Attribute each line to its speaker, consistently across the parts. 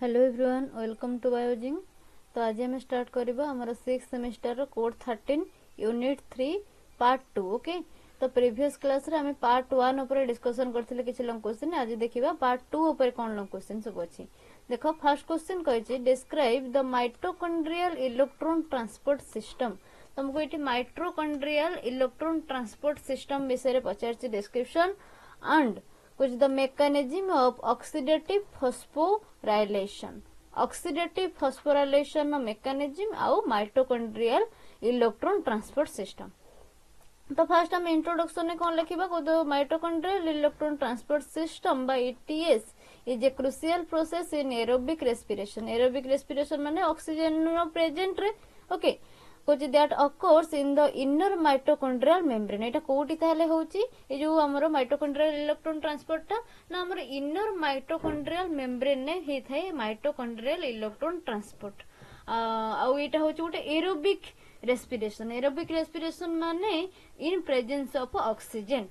Speaker 1: Hello everyone, welcome to Biozing. तो आज हम स्टार्ट करबा हमर 6th semester code 13 unit 3 part 2। Okay, तो प्रीवियस क्लास रे हमें पार्ट 1 ऊपर डिस्कशन करथिले किछ लॉन्ग क्वेश्चन। आज देखिबा पार्ट 2 ऊपर कोन लॉन्ग क्वेश्चन सब अछि। देखो फर्स्ट क्वेश्चन कहै describe the mitochondrial electron transport system. तुमको एटी माइटोकॉन्ड्रियल इलेक्ट्रॉन ट्रांसपोर्ट सिस्टम विषय रे पचारछि डिस्क्रिप्शन एंड कुछ the mechanism of oxidative phosphorylation. Oxidative phosphorylation mechanism आउ माइटोकॉन्ड्रियल इलेक्ट्रॉन ट्रांसपोर्ट सिस्टम। तो फर्स्ट हम इंट्रोडक्शन में कौन लिखिबा को दो mitochondrial electron transport system by ETS is a crucial process in aerobic respiration. Aerobic respiration माने ऑक्सीजन नो प्रेजेंट रे। ओके, कुछ that occurs in the inner mitochondrial membrane। एटा कोठी ताले होची ए जो हमरो माइटोकॉन्ड्रियल इलेक्ट्रॉन ट्रांसपोर्ट ता ना हमरो इनर माइटोकॉन्ड्रियल मेम्ब्रेन ने हे थाए माइटोकॉन्ड्रियल इलेक्ट्रॉन ट्रांसपोर्ट। आ एटा होची गोटे एरोबिक रेस्पिरेशन। एरोबिक रेस्पिरेशन माने in presence of oxygen.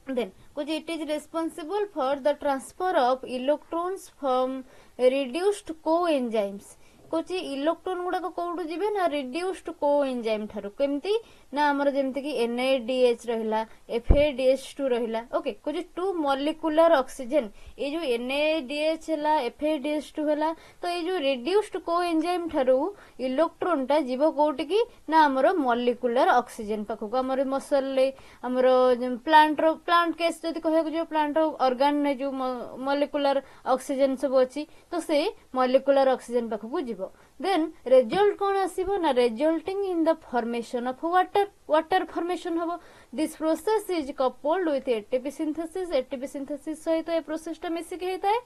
Speaker 1: Then कुछ it is responsible for the transfer of electrons from reduced coenzymes। कुछ इलेक्ट्रॉन गुडा को कोडु जिबे ना रिड्यूस्ड कोएंजाइम थारु केमती ना हमर जेमते कि NADH रहिला FADH2 रहिला। ओके, कुछ टू मॉलिक्यूलर ऑक्सीजन ए जो NADH हला FADH2 हला तो ए जो रिड्यूस्ड कोएंजाइम थारु इलेक्ट्रॉन ता जीवो कोटी की ना हमर मॉलिक्यूलर ऑक्सीजन पाखो हमर मसल ले हमर प्लांट केस जदी कहे जो प्लांट ऑर्गन ने जो मॉलिक्यूलर ऑक्सीजन सब अछि तो से मॉलिक्यूलर ऑक्सीजन पाखो then result कौन आसीबो ना resulting in the formation of water formation हबो। this process is coupled with ATP synthesis सहित ए प्रोसेस टा मिसी के हेता है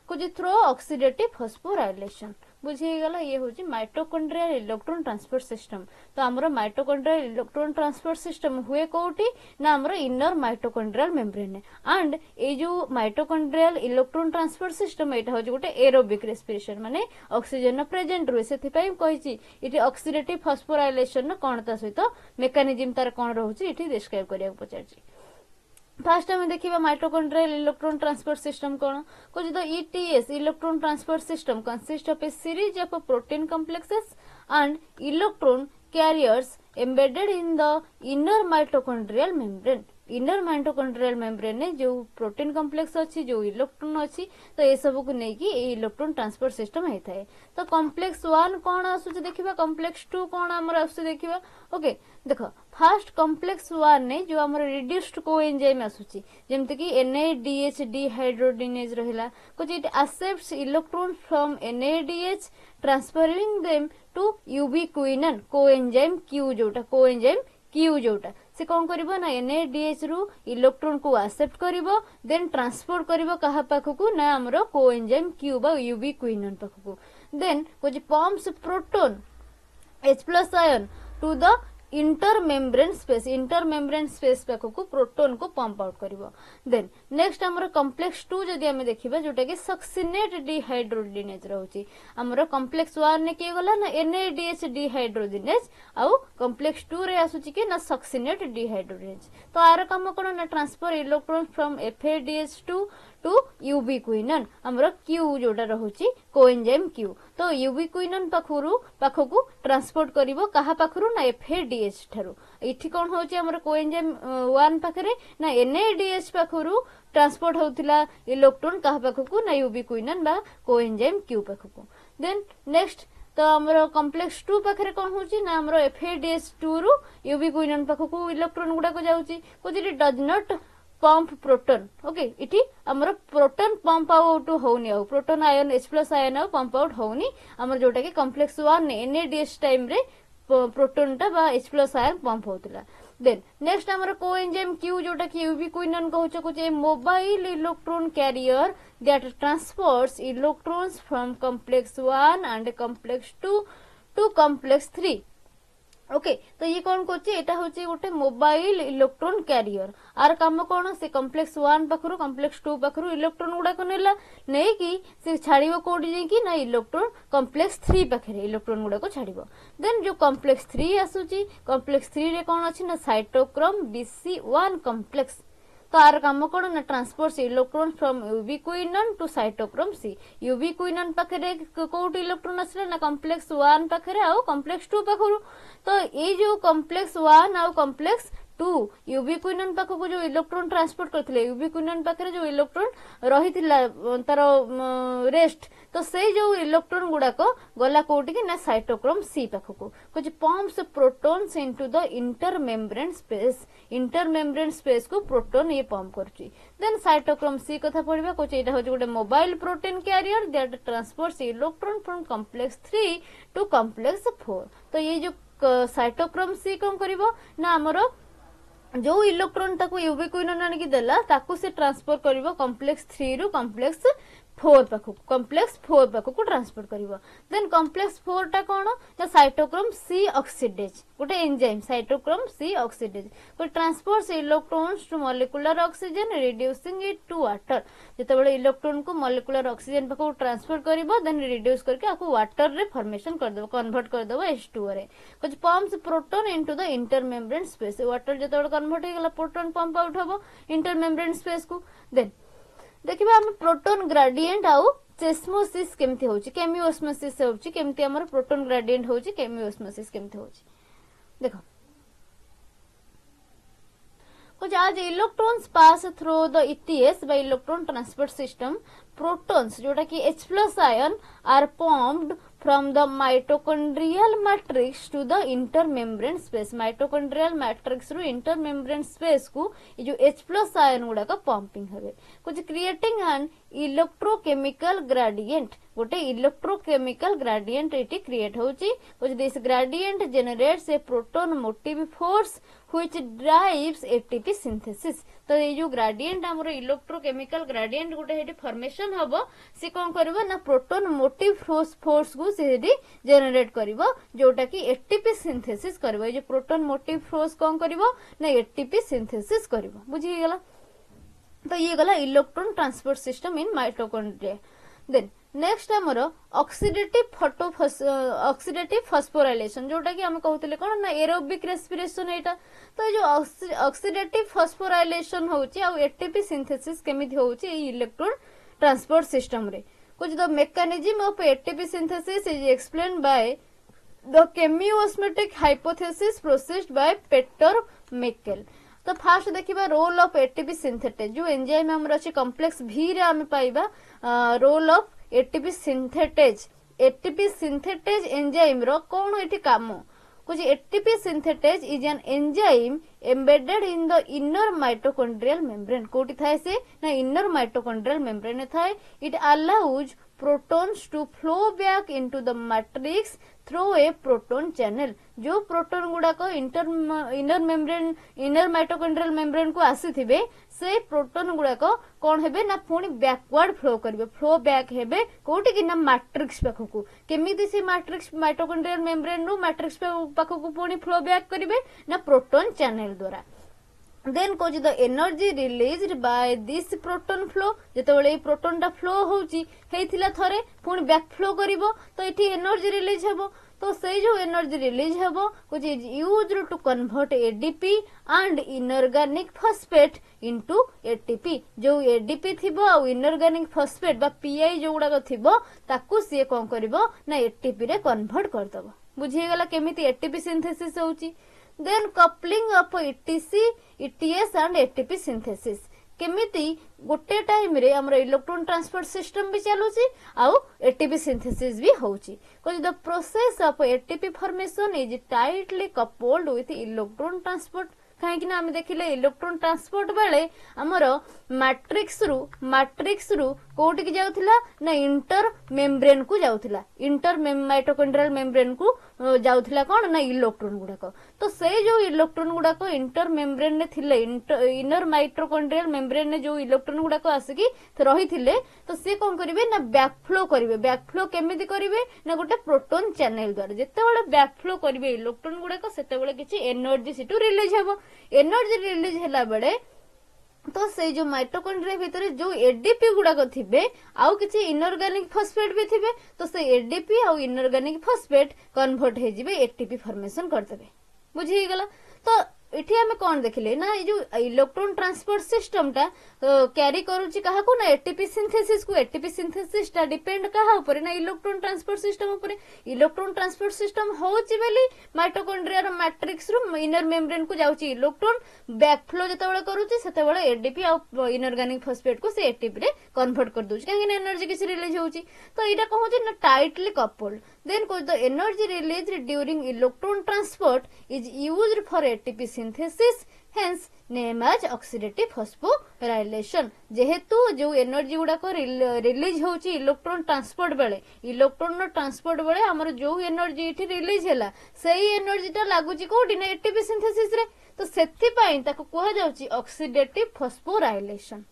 Speaker 1: कुछ थ्रो ऑक्सीडेटिव फॉस्फोराइलेशन। बुझी गला ये होची माइटोकॉन्ड्रियल इलेक्ट्रॉन ट्रांसपोर्ट सिस्टम। तो हमरो माइटोकॉन्ड्रियल इलेक्ट्रॉन ट्रांसपोर्ट सिस्टम हुए कोठी ना हमरो इनर माइटोकॉन्ड्रियल मेम्ब्रेन एंड ए जो माइटोकॉन्ड्रियल इलेक्ट्रॉन ट्रांसपोर्ट सिस्टम एटा होची गोटे एरोबिक रेस्पिरेशन माने ऑक्सीजन प्रेजेंट रुए सेथि पई कहिची इटी ऑक्सीडेटिव फॉस्फोराइलेशन कोन ता सहित मेकानिज्म तार कोन रहउची इटी डिस्क्राइब करिया पचारची। फर्स्ट हमें देखिबा माइटोकॉन्ड्रियल इलेक्ट्रॉन ट्रांसपोर्ट सिस्टम कोन कुछ the ETS electron transport system consist of A series of protein complexes and electron carriers embedded in the inner mitochondrial membrane. Inner mitochondrial membrane ने जो protein complex अछि जो electron अछि तो ए सब को नै कि ए इलेक्ट्रॉन ट्रांसपोर्ट सिस्टम हे थाए। तो कॉम्प्लेक्स 1 कोन आसु देखिबा, कॉम्प्लेक्स 2 कोन हमर आसु देखिबा। ओके, देखो फर्स्ट कॉम्प्लेक्स 1 ने जो हमर रिड्यूस्ड कोएंजाइम आसुची जेमते कि NADH डिहाइड्रोजिनेज रहिला कुछ it accepts electron from NADH transferring them to ubiquinone coenzyme Q जोटा कोएंजाइम Q जोटा से कौन करिबो ना NADH रु इलेक्ट्रॉन को एक्सेप्ट करिबो देन ट्रांसपोर्ट करिबो कहा पाखकु ना हमरो कोएंजाइम Q बा यूबिक्विनन पाखकु। देन कुछ pumps proton H+ ion to the intermembrane space पाखकु प्रोटॉन को पंप आउट करिवो। देन नेक्स्ट हमर कॉम्प्लेक्स 2 जदी हमें देखिबा जोटा कि सक्सिनेट डिहाइड्रोजिनेज रहउची। हमर कॉम्प्लेक्स 1 ने के गला ना NADH डिहाइड्रोजिनेज आउ कॉम्प्लेक्स 2 रे आसुची के ना सक्सिनेट डिहाइड्रोजिनेज। तो आर काम कोन ना transfer electron from FADH2 to ubiquinone हमर Q जोटा रहउची कोएंजाइम Q। तो यूबिक्विनन पाखकु ट्रांसपोर्ट करिवो कहा पाखरु ना FADH थारु। इठी कोन होची हमर कोएंजाइम 1 पाखरे ना NADH पाखरु ट्रांसपोर्ट होतिला इलेक्ट्रॉन कहा पाखकु ना यूबिक्विनन बा कोएंजाइम Q पाखकु। देन नेक्स्ट तो हमरो कॉम्प्लेक्स 2 पाखरे कोन होची ना हमरो FADH2 रु यूबिक्विनन पाखकु इलेक्ट्रॉन गुडा को जाउची कुछ it does not pump proton. Okay, इठी हमर प्रोटॉन पंप आउट होउनी आ proton ion H+ ion pump out होउनी हमर जोटा कि कॉम्प्लेक्स 1 ने NADH टाइम रे प्रोटॉन टा बा H+ आयन पंप होतिला। देन नेक्स्ट हमर कोएंजाइम Q जोटा कि यूबिक्विनन कहउछ कुछ a mobile electron carrier that transports electrons from complex 1 and complex 2 to complex 3। Okay, तो ये कौन कोची एटा होची गोटे मोबाइल इलेक्ट्रॉन कैरियर। आर काम कोन से कॉम्प्लेक्स 1 पाखरु कॉम्प्लेक्स 2 पाखरु इलेक्ट्रॉन गुडा को नेला नै कि से छाड़िबो कोडी जे कि ना इलेक्ट्रॉन कॉम्प्लेक्स 3 पाखरे इलेक्ट्रॉन गुडा को छाड़िबो। देन जो कॉम्प्लेक्स 3 आसुची कॉम्प्लेक्स 3 रे कोन अछि ना साइटोक्रोम BC1 कॉम्प्लेक्स। तो आर काम कौन ना transport electron from ubiquinone to cytochrome C ubiquinone पाखे कोट इलेक्ट्रॉन आसले ना कॉम्प्लेक्स 1 पाखे आउ कॉम्प्लेक्स 2 पाखु तो ये जो कॉम्प्लेक्स 1 आउ कॉम्प्लेक्स 2 यूबिक्विनन पाखक जो इलेक्ट्रॉन ट्रांसपोर्ट करथिले यूबिक्विनन पाखे जो इलेक्ट्रॉन रही तार रेस्ट तो से जो इलेक्ट्रॉन गुड़ाक गला कोटी कि ना साइटोक्रोम सी पाखक कुछ pumps protons into the intermembrane space को प्रोटॉन ये पंप करछि देन साइटोक्रोम सी कथा पढिबा कुछ एटा हो गोटे mobile protein carrier that transports electron from complex 3 to complex 4 तो ये जो साइटोक्रोम सी कौन करिवो ना हमरो जो इलेक्ट्रॉन ताको यूबिक्विनन आनिकी देला ताको से ट्रांसफर करिवो कॉम्प्लेक्स 3 रु कॉम्प्लेक्स 4 पाखक ट्रांसफर करिवो देन कॉम्प्लेक्स 4 टा कोन ना साइटोक्रोम सी ऑक्सीडेज गोटे एंजाइम साइटोक्रोम सी ऑक्सीडेज को transports electrons to molecular oxygen reducing it to water जते बेले इलेक्ट्रॉन को मॉलिक्यूलर ऑक्सीजन पाखक ट्रांसफर करिवो देन रिड्यूस करके आको वाटर रे फॉर्मेशन कर देबो कन्वर्ट कर देबो H2O रे कुछ pumps proton into the intermembrane space water जते बेले कन्वर्ट हे गला प्रोटॉन पंप आउट हबो इंटरमेम्ब्रेन स्पेस को देन देखिबा हम प्रोटॉन ग्रेडिएंट आउ चेस्मोसिस केमती होची केमियोस्मोसिस होची केमती हमर प्रोटॉन ग्रेडिएंट होची केमियोस्मोसिस केमती होची देखो कुछ आज electrons pass through the ETS by electron transport system protons जोटा कि H+ ion are pumped from the mitochondrial matrix to the intermembrane space mitochondrial matrix ru intermembrane space को ये जो H+ आयन गुड़ा का पंपिंग हवे कुछ क्रिएटिंग एन इलेक्ट्रोकेमिकल ग्रेडिएंट गोटे इलेक्ट्रोकेमिकल ग्रेडिएंट एटी क्रिएट होची कुछ this gradient generates A proton motive force which drives ATP synthesis तो ये जो ग्रेडिएंट हमरो इलेक्ट्रोकेमिकल ग्रेडिएंट गोटे हेटी फॉर्मेशन हबो से कोन करबो ना प्रोटॉन मोटिव फोर्स को से हेटी जनरेट करबो जोटा कि ATP सिंथेसिस करबो ये जो प्रोटॉन मोटिव फोर्स कोन करबो ना ATP सिंथेसिस करबो बुझी गेला तो ये गला electron transport system in mitochondria then next हमर ऑक्सीडेटिव फॉस्फोराइलेशन जोटा कि हम कहउतले कोन ना एरोबिक रेस्पिरेशन एटा तो जो ऑक्सीडेटिव फॉस्फोराइलेशन होची आ एटीपी सिंथेसिस केमिति होची ए इलेक्ट्रॉन ट्रांसपोर्ट सिस्टम रे कुछ the mechanism of ATP synthesis is explained by the chemiosmotic hypothesis processed by Peter Mitchell तो फास्ट देखिबा रोल ऑफ एटीपी सिंथेटेज जो एंजाइम हमर अछि कॉम्प्लेक्स भी रे हम पाइबा role of ATP synthetase enzyme रो कोन एठी काम कुछ ATP synthetase is an enzyme embedded in the inner mitochondrial membrane कोठी थाए से ना इनर माइटोकॉन्ड्रियल मेम्ब्रेन थाए it allows protons to flow back into the matrix through a proton channel जो प्रोटॉन गुड़ा को इनर माइटोकॉन्ड्रियल मेम्ब्रेन को आसी थिबे से प्रोटॉन गुड़ा को कोन हेबे ना पुनी बैकवर्ड फ्लो करबे फ्लो बैक हेबे कोठी कि ना मैट्रिक्स पाखकु केमिति से मैट्रिक्स माइटोकॉन्ड्रियल मेम्ब्रेन नु मैट्रिक्स पाखकु पुनी फ्लो बैक करबे ना प्रोटॉन चैनल द्वारा then cause the energy released by this proton flow जेतेबेले प्रोटॉन टा फ्लो होउची हेइथिला थरे पुनी बैक फ्लो करिवो तो एठी एनर्जी रिलीज हेबो तो से जो एनर्जी रिलीज हेबो कुछ is used to convert ADP and inorganic phosphate into ATP जो एडीपी थिबो आ इनऑर्गेनिक फॉस्फेट बा पीआई जो गुडा थिबो ताकू से कोन करिवो ना एटीपी रे कन्वर्ट कर दबो बुझी गेला केमिति एटीपी सिंथेसिस होउची then coupling of ETC, ETS and ATP synthesis केमिति गोटे टाइम रे हमर इलेक्ट्रॉन ट्रांसपोर्ट सिस्टम भी चलुची आउ ATP सिंथेसिस भी होउची cause the process of ATP formation is tightly coupled with electron transport कहीं कि ना हम देखिले इलेक्ट्रॉन ट्रांसपोर्ट बेले हमर मैट्रिक्स रु कोठी की जाउथिला ना इंटर मेम्ब्रेन को जाउथिला इंटर माइटोकॉन्ड्रियल मेम्ब्रेन को जाउथिला कोन ना इलेक्ट्रॉन गुडा को तो से जो इलेक्ट्रॉन गुडा को इंटर मेम्ब्रेन ने थिले इनर माइटोकॉन्ड्रियल मेम्ब्रेन ने जो इलेक्ट्रॉन गुडा को आसिकी रही थिले तो से कोन करिवे ना बैक फ्लो केमिति करिवे ना गोटे प्रोटॉन चैनल द्वारा जेतेबेले बैक फ्लो करिवे इलेक्ट्रॉन गुडा को सेतेबेले किछि एनर्जी सिटू रिलीज हेबो एनर्जी रिलीज हैला बेले तो से जो माइटोकॉन्ड्रिया भीतर जो एडीपी गुड़ाक थिबे आउ किछि इनऑर्गेनिक फॉस्फेट भी थिबे तो से एडीपी आउ इनऑर्गेनिक फॉस्फेट कन्वर्ट हे जिवे एटीपी फॉर्मेशन कर देबे बुझी गेला तो इठी आमे कौन देखिले ना जो इलेक्ट्रॉन ट्रांसपोर्ट सिस्टम टा कैरी करूची कहा को ना एटीपी सिंथेसिस को एटीपी सिंथेसिस टा डिपेंड कहा ऊपर ना इलेक्ट्रॉन ट्रांसपोर्ट सिस्टम ऊपर इलेक्ट्रॉन ट्रांसपोर्ट सिस्टम होची बेली माइटोकॉन्ड्रिया रो मैट्रिक्स रो इनर मेम्ब्रेन को जाउची इलेक्ट्रॉन बैकफ्लो जतबेले करूची सेतबेले एडीपी आ इनऑर्गेनिक फॉस्फेट को से एटीपी रे कन्वर्ट कर दोची काहे एनर्जी किसी रिलीज होची तो एटा कहूची ना tightly coupled then the energy released during electron transport is used for ATP synthesis hence name as oxidative phosphorylation जेहेतु जो एनर्जी गुडा को रिलीज होची इलेक्ट्रॉन ट्रांसपोर्ट बेले इलेक्ट्रॉन नो ट्रांसपोर्ट बेले हमर जो एनर्जी इठी रिलीज हैला सेही एनर्जी टा लागुची कोडी ना एटीपी सिंथेसिस रे तो सेथि पई ताको कोहा जाउची ऑक्सीडेटिव फॉस्फोराइलेशन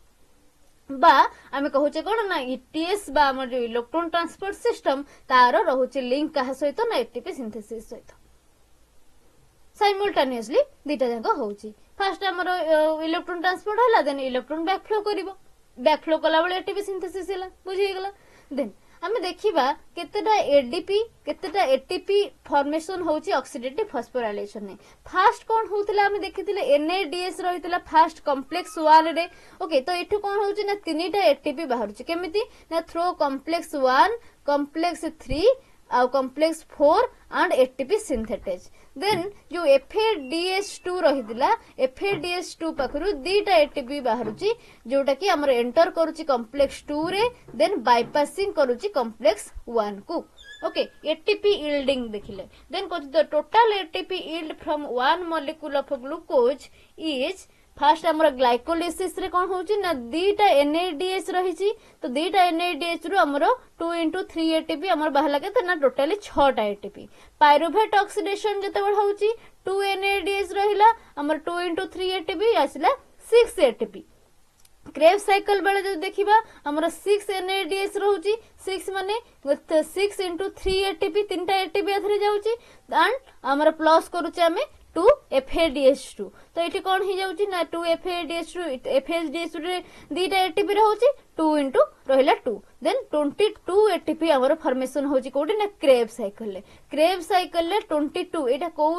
Speaker 1: बा आमे कहूचे कोन ना ईटीएस बा हमर जो इलेक्ट्रॉन ट्रांसपोर्ट सिस्टम तारो रहूची लिंक कहा सहित ना एटीपी सिंथेसिस सहित साइमल्टेनियसली दीटा जाक होउची फर्स्ट हमर इलेक्ट्रॉन ट्रांसपोर्ट हला देन इलेक्ट्रॉन बैकफ्लो करिवो बैकफ्लो कला बेले एटीपी सिंथेसिस हला बुझी गेला देन आमे देखिबा केतेटा एडीपी केतेटा एटीपी फॉर्मेशन होची ऑक्सीडेटिव फॉस्फोराइलेशन ने फास्ट कोन होतला आमे देखितिले एनएडीएस रहितला फास्ट कॉम्प्लेक्स 1 रे ओके तो एठु कोन होची ना तीनटा एटीपी बाहरुची केमिति ना थ्रो कॉम्प्लेक्स 1 कॉम्प्लेक्स 3 आ complex 4 and ATP synthetase then जो FADH2 रहितला FADH2 पाखरु दीटा एटीपी बाहरुची जोटा कि हमर एंटर करूची कॉम्प्लेक्स 2 रे देन बायपासिंग करूची कॉम्प्लेक्स 1 को ओके एटीपी यील्डिंग देखिले then cause the total ATP yield from one molecule of glucose is fast हमर ग्लाइकोलिसिस रे कोन होची ना दीटा NADH रहिची तो दीटा NADH रु हमर 2 into 3 ATP हमर बाहला के ना टोटली 6 टा ATP पायरुवेट ऑक्सीडेशन जते बड होची 2 NADH रहिला हमर 2 into 3 ATP आसिला 6 ATP crave cycle बेले जो देखिबा हमर 6 NADH रहउची 6 माने 6 into 3 ATP तीनटा ATP अथरे जाउची एंड हमर प्लस करूची हमें 2 FADH2 तो एठी कोन ही जाउची ना 2 FADH2 रे दीटा एटीपी रहउची 2 into रहिला 2 देन 22 एटीपी हमर फॉर्मेशन होची कोडी ना क्रेव साइकिल ले 22 एटा को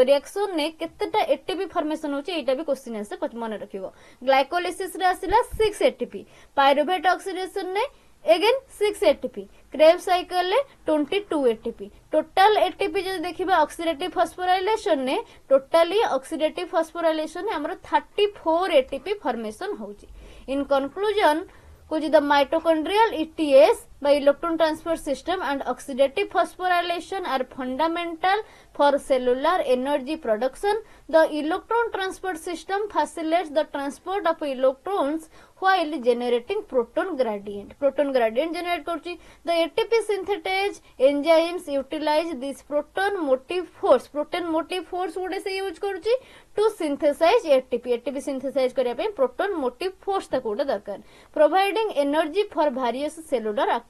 Speaker 1: रिएक्शन ने केतेटा एटीपी फॉर्मेशन होची एटा भी क्वेश्चन आसे मन रखिबो ग्लाइकोलिसिस रे आसिला 6 एटीपी पायरुवेट ऑक्सीडेशन ने again 6 ATP क्रेव साइकिल ले 22 ATP टोटल एटीपी जो देखिबा ऑक्सीडेटिव फॉस्फोराइलेशन ने टोटली ऑक्सीडेटिव फॉस्फोराइलेशन ने हमर 34 एटीपी फॉर्मेशन होची इन कंक्लूजन कुछ the mitochondrial ETS by electron transport system and oxidative phosphorylation are fundamental for cellular energy production. The electron transport system facilitates the transport of electrons while generating proton gradient. Proton gradient generate करची. The ATP synthetase enzymes utilize this proton motive force. Proton motive force उड़े से use करची to synthesize ATP. ATP synthesize करिया पे proton motive force तक उड़े दरकार. Providing energy for various cellular activities.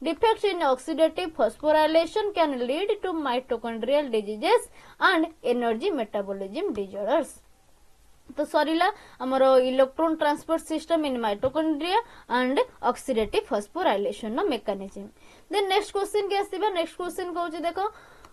Speaker 1: Defects in oxidative phosphorylation can lead to mitochondrial diseases and energy metabolism disorders. तो सरीला हमर electron transport system in mitochondria and oxidative phosphorylation नो mechanism then next question के आसीबा next question कहउची देखो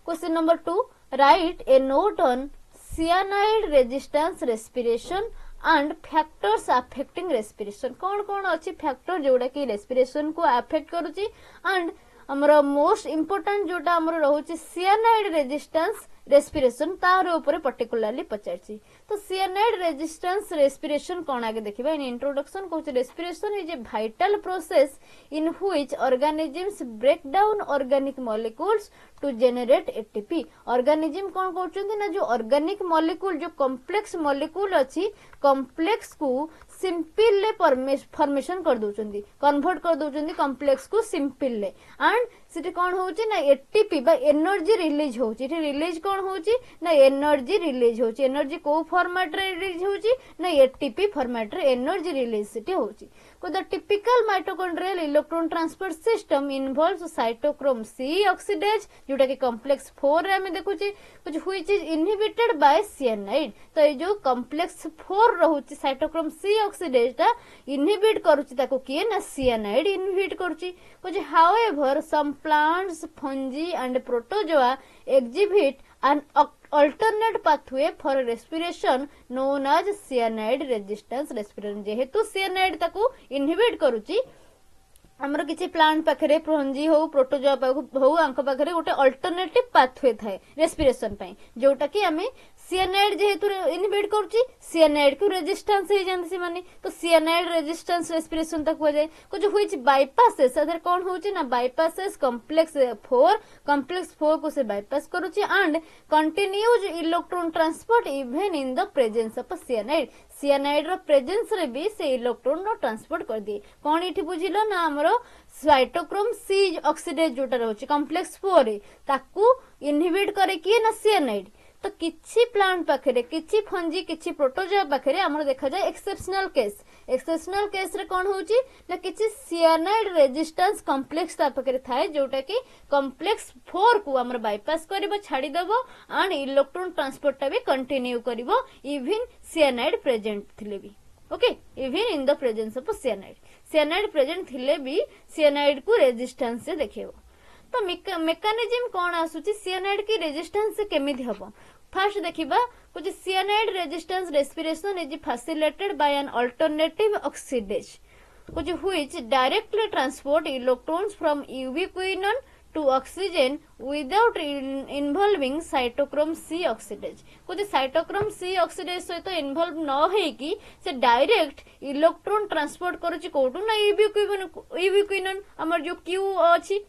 Speaker 1: question number 2 write a note on cyanide resistance respiration and factors affecting respiration कौन कौन अच्छी फैक्टर जोड़ा कि रेस्पिरेशन को अफेक्ट करूची एंड हमर मोस्ट इंपोर्टेंट जोटा हमर रहउची cyanide resistance रेस्पिरेशन तार ऊपर पर्टिकुलरली पचारची तो cyanide resistance respiration कोन आगे देखिबा इन इंट्रोडक्शन कहउची respiration is a vital process in which organisms break down organic molecules to generate ATP organism कोन कहउचंती ना जो ऑर्गेनिक मॉलिक्यूल जो कॉम्प्लेक्स मॉलिक्यूल अछि कॉम्प्लेक्स को सिंपल ले फॉर्मेशन कर दोचंदी कन्वर्ट कर दोचंदी कॉम्प्लेक्स को सिंपल ले एंड सिटी कोन होची ना एटीपी बा एनर्जी रिलीज होची इथे रिलीज कोन होची ना एनर्जी रिलीज होची एनर्जी को फॉर्मेट रे रिलीज होची ना एटीपी फॉर्मेट रे एनर्जी रिलीज सिटी होची को the typical mitochondrial electron transport system involves cytochrome C oxidase जोटा कि कॉम्प्लेक्स 4 रे हम देखुची कुछ which is inhibited by cyanide तो ये जो कॉम्प्लेक्स 4 रहउची साइटोक्रोम C ऑक्सीडेज ता इनहिबिट करूची ताको किए ना साइनाइड इनहिबिट करूची कुछ however some plants, fungi and protozoa exhibit an alternate pathway for respiration known as cyanide resistance respiration जेहेतु cyanide ताकू inhibit करूची हमर किछि प्लांट पाखरे फंजी हो प्रोटोजोआ हो आंक पाखरे गोटे अल्टरनेटिव पाथवे थाए रेस्पिरेशन पई जोटा कि हमें सियानाइड जेहेतु इनहिबिट करूची सियानाइड को रेजिस्टेंस हे जानते से माने तो सियानाइड रेजिस्टेंस रेस्पिरेशन तक हो जाए कुछ व्हिच बायपासेस अदर कोन होची ना बायपासेस कॉम्प्लेक्स 4 को से बायपास करूची and continues electron transport even in the presence of cyanide cyanide रो प्रेजेंस रे भी से इलेक्ट्रॉन नो ट्रांसपोर्ट कर दिए कोन इठी बुझिलो ना हमरो साइटोक्रोम सी ऑक्सीडेज जोटा रहउची कॉम्प्लेक्स 4 रे ताकू इनहिबिट करे कि ना सियानाइड तो किछि प्लांट पाखरे किछि फंजी किछि प्रोटोजोआ पाखरे हमर देखा जाय एक्सेप्शनल केस रे कोन होउची ना किछि सियानाइड रेजिस्टेंस कॉम्प्लेक्स ता पाखरे थाए जोटा कि कॉम्प्लेक्स 4 को हमर बायपास करबो छाडी देबो एंड इलेक्ट्रॉन ट्रांसपोर्ट ता भी कंटिन्यू करबो इवन सियानाइड प्रेजेंट थिले भी okay even in the presence of cyanide present थिले भी सियानाइड को रेजिस्टेंस से देखेबो तो मेकानिज्म कौन आसुची सियानाइड की रेजिस्टेंस केमिति हबो फर्स्ट देखिबा कुछ cyanide resistance respiration is facilitated by an alternative oxidase कुछ which directly transport electrons from ubiquinone to oxygen without involving cytochrome C oxidase कुछ साइटोक्रोम सी ऑक्सीडेज सहित इन्वॉल्व न होई कि से डायरेक्ट इलेक्ट्रॉन ट्रांसपोर्ट करूची कोटू ना यूवी क्विनोन हमर जो क्यू अछि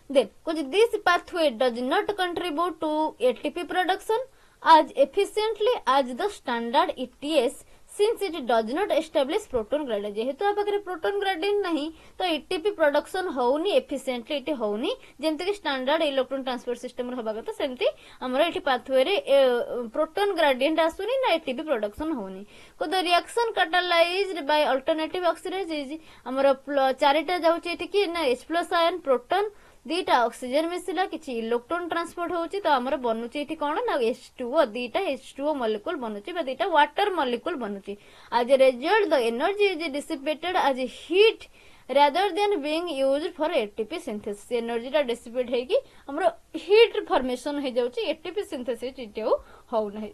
Speaker 1: Then, this pathway does not contribute to ATP production as efficiently as the standard ETS since it does not establish proton gradient. जेहेतु आप अगर proton gradient नहीं तो ATP production होउनी efficiently इटे होउनी जेंते कि standard electron transport system रे हबा कथा सेंती हमर एठी pathway रे proton gradient आसुनी ना ATP production होउनी को the reaction catalyzed by alternative oxidase is हमर चारिटा जाउची एठी कि ना H+ ion proton दीटा ऑक्सीजन मिसिला किछि इलेक्ट्रॉन ट्रांसपोर्ट होउची तो हमर बनुची एठी कोन ना H2O दीटा H2O मॉलिक्यूल बनुची बा दीटा वाटर मॉलिक्यूल बनुची as a result the energy is dissipated as heat rather than being used for ATP synthesis energy टा डिसिपेट हे कि हमर हीट फॉर्मेशन हे जाउची ATP सिंथेसिस इटेउ होउ नै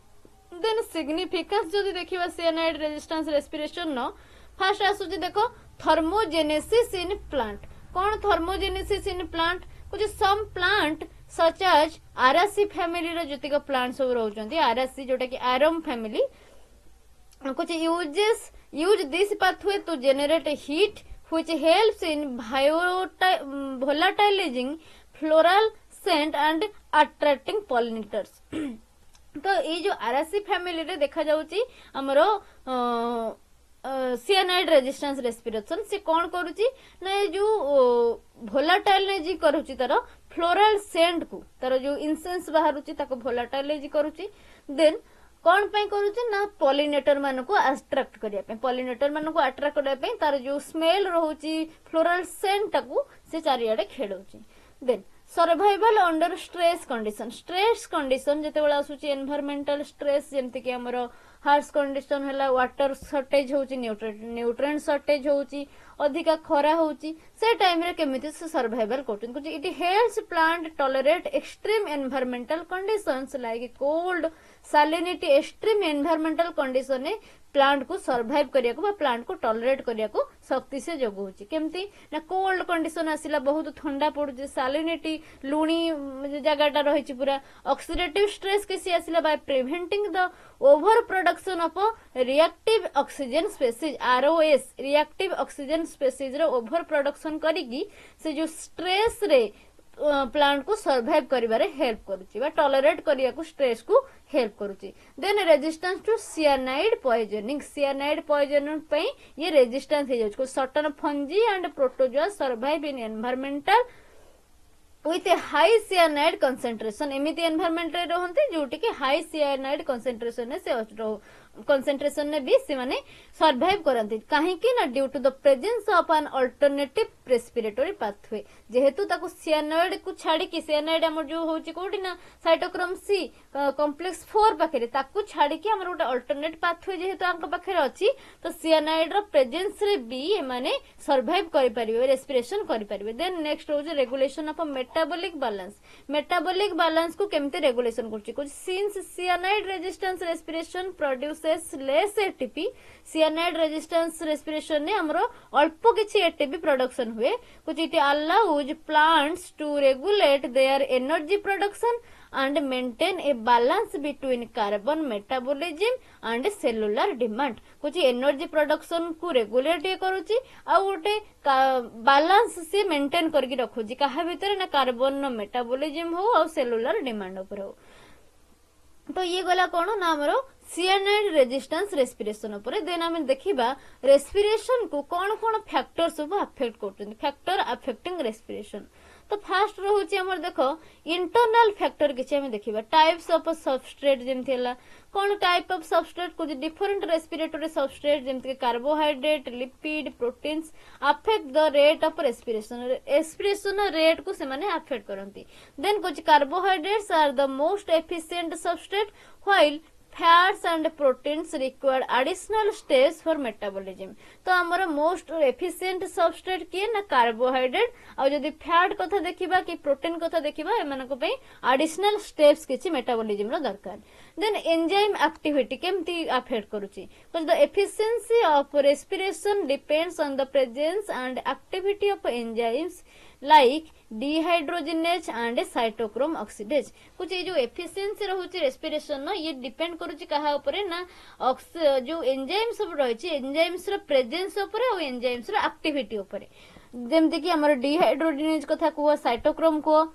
Speaker 1: देन सिग्निफिकेंस जदि देखिबा सियानाइड रेजिस्टेंस रेस्पिरेशन न फर्स्ट आसुची देखो थर्मोजेनेसिस इन प्लांट कौन थर्मोजेनेसिस इन प्लांट कुछ some plant such as Araceae family रो जतिक प्लांट सब रहउचंती आरासी जोटा कि आरम फैमिली कुछ use this pathway to generate heat which helps in volatilizing floral scent and attracting pollinators तो ये जो आरासी फैमिली रे देखा जाउची हमरो सियानाइड रेजिस्टेंस रेस्पिरेशन से कौन करूची ना जो वोलाटाइल करूची तार फ्लोरल सेंट को तार जो इंसेंस बाहरुची ताको वोलाटाइल करूची देन कौन पे करूची ना पॉलिनेटर मान को अट्रैक्ट करिया पे पॉलिनेटर मान को अट्रैक्ट करिया पे तार जो स्मेल रहउची फ्लोरल सेंट ताको से चारियाडे खेडउची then survival under stress condition जते बेला आसुची एनवायरमेंटल स्ट्रेस जेमति कि हमरो हार्श कंडीशन हैला वाटर शॉर्टेज होची न्यूट्रिएंट शॉर्टेज होची अधिका खरा होची से टाइम रे केमिति से सर्वाइवल करछन कुछ it helps plant tolerate extreme environmental conditions like cold salinity extreme environmental condition ने प्लांट को सर्वाइव करिया को प्लांट को टॉलरेट करिया को शक्ति से जगो होची केमती ना कोल्ड कंडीशन आसिला बहुत ठंडा पड़ुची सैलिनिटी लुणी जगहटा रहिची पूरा ऑक्सीडेटिव स्ट्रेस केसी आसिला by preventing the overproduction of reactive oxygen species ROS reactive oxygen species रे ओवर प्रोडक्शन करिकी से जो स्ट्रेस रे प्लांट को सर्वाइव करिबारे हेल्प करूची बा टॉलरेट करिया को स्ट्रेस को हेल्प करूची then resistance to cyanide poisoning पे ये रेजिस्टेंस हे जाउछ को certain fungi and protozoa survive in environmental with a high cyanide concentration एमिति एनवायरमेंट रे रहंती जोटी कि हाई cyanide concentration से कंसंट्रेशन ने भी से माने सर्वाइव करंती काहे कि ना due to the presence of an alternative respiratory pathway जेहेतु ताको सियानाइड को छाड़ी कि सियानाइड हमर जो होची कोठी ना साइटोक्रोम सी कॉम्प्लेक्स 4 पाखरे ताको छाड़ी कि हमर गोटे अल्टरनेट पाथवे जेहेतु आंक पाखरे अछि तो सियानाइड रो प्रेजेंस रे भी माने सर्वाइव करि परिबे रेस्पिरेशन करि परिबे देन नेक्स्ट हो रेगुलेशन ऑफ मेटाबॉलिक बैलेंस को केमते रेगुलेशन करछि कुछ since cyanide resistance respiration produces less ATP cyanide resistance respiration ने हमरो अल्प किछि एटीपी प्रोडक्शन हुए कुछ it allows plants to regulate their energy production and maintain a balance between carbon metabolism and cellular demand कुछ energy production को regulate करूची आ गोटे बैलेंस से मेंटेन करके रखुची कहा भीतर ना कार्बन मेटाबॉलिज्म हो और सेलुलर डिमांड ऊपर हो तो ये गला कौन ना हमरो सियानाइड रेजिस्टेंस रेस्पिरेशन ऊपर देन हम देखिबा रेस्पिरेशन को कौन कौन फैक्टर सब अफेक्ट करछन फैक्टर अफेक्टिंग रेस्पिरेशन तो फास्ट रोचे हमर देखो इंटरनल फैक्टर किछि हम देखिबा टाइप्स ऑफ सबस्ट्रेट जेमथि हला कोन टाइप ऑफ सबस्ट्रेट कुछ डिफरेंट रेस्पिरेटरी सबस्ट्रेट जेमथि carbohydrate lipid proteins affect the rate of respiration rate को से माने अफेक्ट करंती देन कुछ carbohydrates are the most efficient substrate while fats and proteins required additional stage for metabolism तो हमर most efficient substrate किए ना कार्बोहाइड्रेट और जदि फैट कथा देखिबा कि प्रोटीन कथा देखिबा एमानको पे एडिशनल स्टेप्स किछि मेटाबॉलिज्म रो दरकार देन एंजाइम एक्टिविटी केमती अफेक्ट करूची because the efficiency of respiration depends on the presence and activity of enzymes like dehydrogenase and cytochrome oxidase कुछ ये जो एफिशिएंसी रहउची रेस्पिरेशन न ये डिपेंड करूची कहा ऊपर ना जो एंजाइम सब रहउची एंजाइम्स रो प्रेजेंस ऊपर और एंजाइम्स रो एक्टिविटी ऊपर जेमति कि हमर डिहाइड्रोजिनेज कथा को साइटोक्रोम को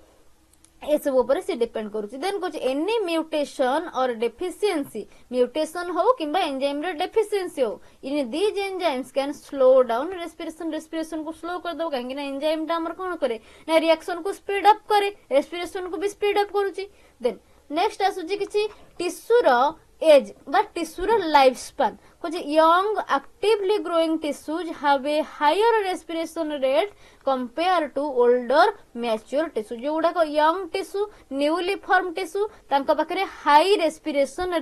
Speaker 1: ये सब ऊपर से डिपेंड करूची देन कुछ एनी म्यूटेशन और डेफिशिएंसी म्यूटेशन हो किंबा एंजाइम रे डेफिशिएंसी हो in these enzymes can slow down respiration को स्लो कर दो काहे कि ना एंजाइम ता हमर कोन करे ना रिएक्शन को स्पीड अप करे रेस्पिरेशन को भी स्पीड अप करूची देन नेक्स्ट आसुची किछि टिश्यू रो एज बा टिश्यू रो लाइफ स्पैन कुछ young actively growing tissues have a higher respiration rate compare to older mature tissue जो गुडा को young tissue newly form tissue तांको पाखरे हाई रेस्पिरेशन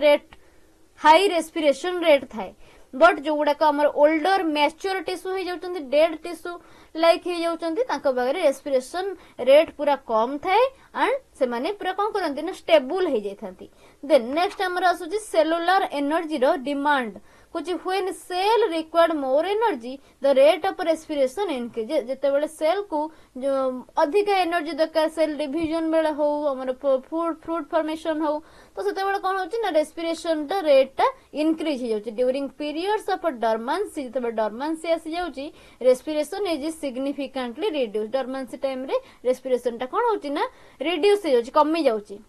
Speaker 1: रेट थाए बट जो गुडा को हमर ओल्डर मैच्योर टिश्यू हे जाउचंती डेड टिश्यू लाइक हे जाउचंती तांको पाखरे रेस्पिरेशन रेट पूरा कम थाए एंड से माने पूरा कोन करंती ना स्टेबल हे जाइथांती देन नेक्स्ट हमर आसुची सेलुलर एनर्जी रो डिमांड कुछ when cell required more energy the rate of respiration increase जेते बेले सेल को जो अधिक एनर्जी दरकार सेल डिवीजन बेले हो हमर फ्रूट फॉर्मेशन हो तो सेते बेले कोन होची ना रेस्पिरेशन ता रेट ता इंक्रीज हो जाउची ड्यूरिंग पीरियड्स ऑफ डॉर्मेंसी जेते बेले डॉर्मेंसी आसी जाउची respiration is significantly reduce dormancy time रे रेस्पिरेशन ता कोन होची ना रिड्यूस हो जाउची कमी जाउची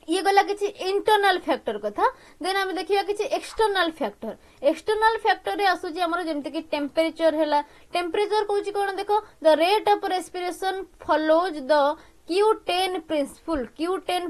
Speaker 1: ये गला किछि इंटरनल फैक्टर कथा देन हम देखिया किछि एक्सटर्नल फैक्टर रे आसुची हमर जेमति कि टेम्परेचर हैला टेम्परेचर कहूची कोन देखो the rate of respiration follows the Q10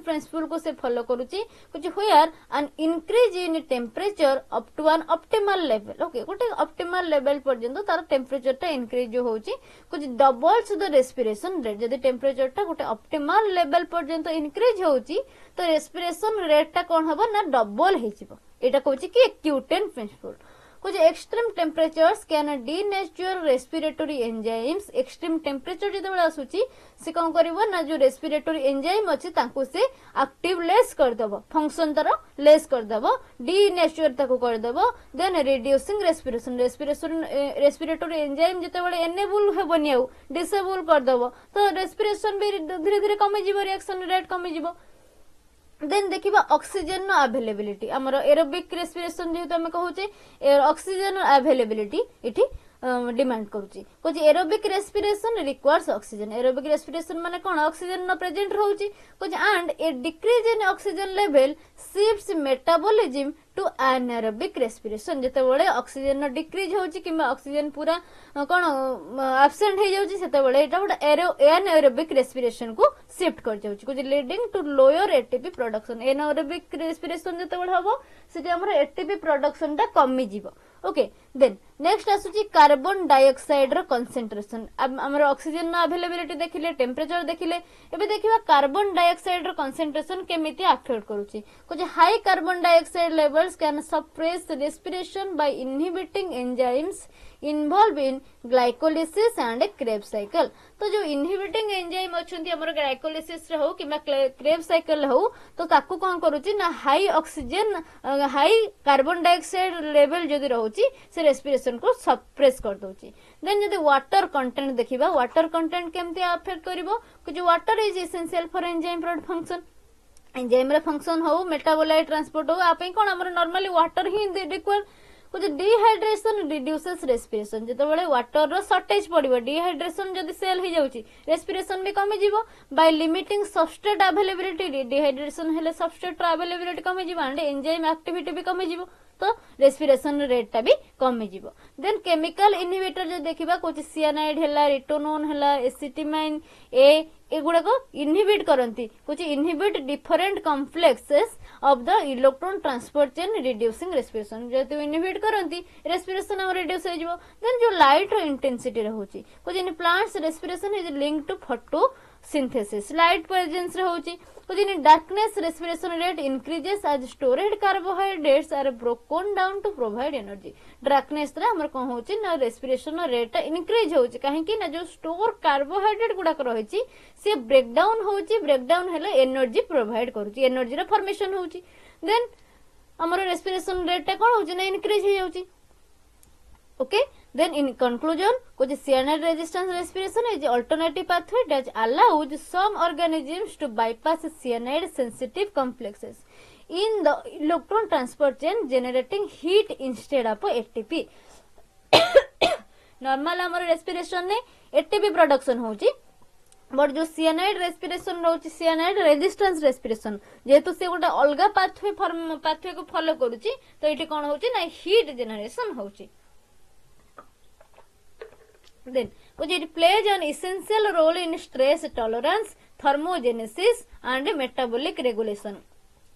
Speaker 1: principle को से फॉलो करूची कुछ where an increase in temperature up to an optimal level okay गोटे ऑप्टिमल लेवल पर्यंत तार टेम्परेचर टा इंक्रीज जो होची कुछ डबल्स द रेस्पिरेशन रेट जदि टेम्परेचर टा गोटे ऑप्टिमल लेवल पर्यंत इंक्रीज होची तो रेस्पिरेशन रेट टा कोन हबो ना डबल हेचिबो एटा कहूची कि Q10 प्रिंसिपल कुछ extreme temperatures can denature respiratory enzymes extreme temperature जेते आसुची से कोन करबो ना जो रेस्पिरेटरी एंजाइम अछि तांको से एक्टिव लेस कर दबो फंक्शन तारो लेस कर दबो डीनेचर ताको कर दबो देन रिड्यूसिंग रेस्पिरेटरी एंजाइम जेते बेले एनेबल हेबोनी आउ डिसेबल कर दबो तो रेस्पिरेशन भी धीरे धीरे कमी जिवो रिएक्शन रेट कमी जिवो देन देखिबा ऑक्सीजन नो अवेलेबिलिटी हमर एरोबिक रेस्पिरेशन जेतु हम कहूचे ऑक्सीजन अवेलेबिलिटी इठी डिमांड करूची कुछ aerobic respiration requires oxygen aerobic respiration माने कोन ऑक्सीजन न प्रेजेंट रहउची कुछ and a decrease in oxygen level shifts metabolism to anaerobic respiration जते बळे ऑक्सीजन न डिक्रीज होउची किबा ऑक्सीजन पूरा कोन एब्सेंट हे जाउची सेते बळे एटा बड एनारोबिक रेस्पिरेशन को शिफ्ट कर जाउची कुछ leading to lower ATP production anaerobic respiration जते बळे हबो सेते हमर एटीपी प्रोडक्शन ता कमी जीवो ओके देन नेक्स्ट आसुची कार्बन डाइऑक्साइड रो कंसंट्रेशन हमर ऑक्सीजन न अवेलेबिलिटी देखिले टेम्परेचर देखिले एबे देखिबा कार्बन डाइऑक्साइड रो कंसंट्रेशन केमिति अफेक्ट करूची कुछ high carbon dioxide levels can suppress respiration by inhibiting enzymes involve in glycolysis and Krebs cycle तो जो इनहिबिटिंग एंजाइम अछंती हमर ग्लाइकोलिसिस रे हो किबा क्रेब साइकिल हो तो ताकू कोन करूची ना high oxygen high carbon dioxide level जदी रहउची से रेस्पिरेशन को सप्रेस कर दोची देन जदी वाटर कंटेंट देखिबा वाटर कंटेंट केमती अफेक्ट करिवो कि जो water is essential for enzyme function enzyme रे फंक्शन हो मेटाबोलाइट ट्रांसपोर्ट हो आपे कोन हमर नॉर्मली वाटर ही रिक्वायर कुछ डिहाइड्रेशन रिड्यूसेस रेस्पिरेशन जते बळे वाटर रो शॉर्टेज पड़िबो डिहाइड्रेशन जदी सेल हो जाउची रेस्पिरेशन भी कमी जीवो bye limiting substrate availability dehydration हेले सबस्ट्रेट अवेलेबिलिटी कमी जीवो एंड एंजाइम एक्टिविटी भी कमी जीवो तो रेस्पिरेशन रेट टा भी कमी जीवो देन केमिकल इनहिबिटर जो देखिबा कुछ सियानाइड हैला रिटोनोन हैला एसिटिमाइन एगुड़ा को इनहिबिट करंती कुछ inhibit different complexes of the electron transport chain reducing respiration जेतु इनहिबिट करंती रेस्पिरेशन हम रिड्यूस हो जिवो देन जो लाइट रो इंटेंसिटी रहउची कुछ in plants respiration is linked to photosynthesis light presence रहउची कुछ in darkness respiration rate increases as stored carbohydrates are broken down to provide energy darkness रे हमर कोन होची ना रेस्पिरेशन रेट इंक्रीज होची काहे कि ना जो स्टोर कार्बोहाइड्रेट गुडा रहिची से ब्रेकडाउन होची ब्रेकडाउन हेले एनर्जी प्रोवाइड करूची एनर्जी रे फॉर्मेशन होची देन हमर रेस्पिरेशन रेट कोन होची ना इंक्रीज हो जाउची okay then in conclusion कुछ cyanide resistant respiration is alternative pathway that allows some organisms to bypass cyanide sensitive complexes in the electron transport chain generating heat instead of ATP normal हमर respiration ने ATP production होची but जो cyanide respiration रहउची cyanide resistance respiration जेतु से गोटा अलगा pathway को follow करूची तो एठी कोन होची ना हीट जनरेशन होची then which it plays an essential role in stress tolerance thermogenesis and metabolic regulation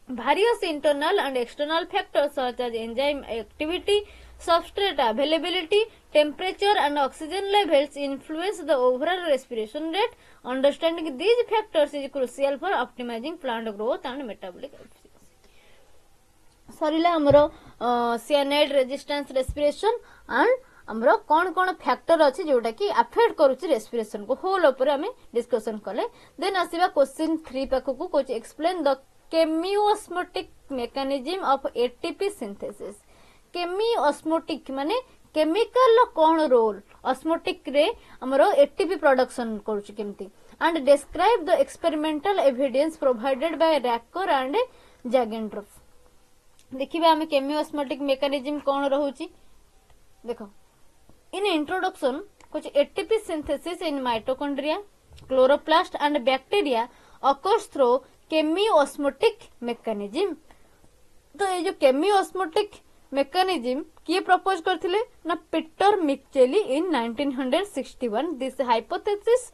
Speaker 1: various internal and external factors such as enzyme activity substrate availability temperature and oxygen levels influence the overall respiration rate understanding these factors is crucial for optimizing plant growth and metabolic efficiency Sarila हमरो cyanide resistance respiration and हमरो कोन कोन factor अछि जोटा कि affect करूची respiration को whole ऊपर हमें discussion करले देन आसीबा क्वेश्चन 3 पाखो को कुछ explain the chemiosmotic mechanism of ATP synthesis chemiosmotic माने केमिकल कोन रोल ऑस्मोटिक रे हमरो एटीपी प्रोडक्शन करूची केमती and describe the experimental evidence provided by Racker and Jagendorf देखिबा हमें केमियोस्मोटिक मेकानिज्म कोन रहउची देखो in introduction कुछ ATP synthesis in mitochondria chloroplast and bacteria occurs through chemiosmotic mechanism तो ये जो chemiosmotic mechanism किए प्रपोज करथिले ना Peter मिचेली in 1961 this hypothesis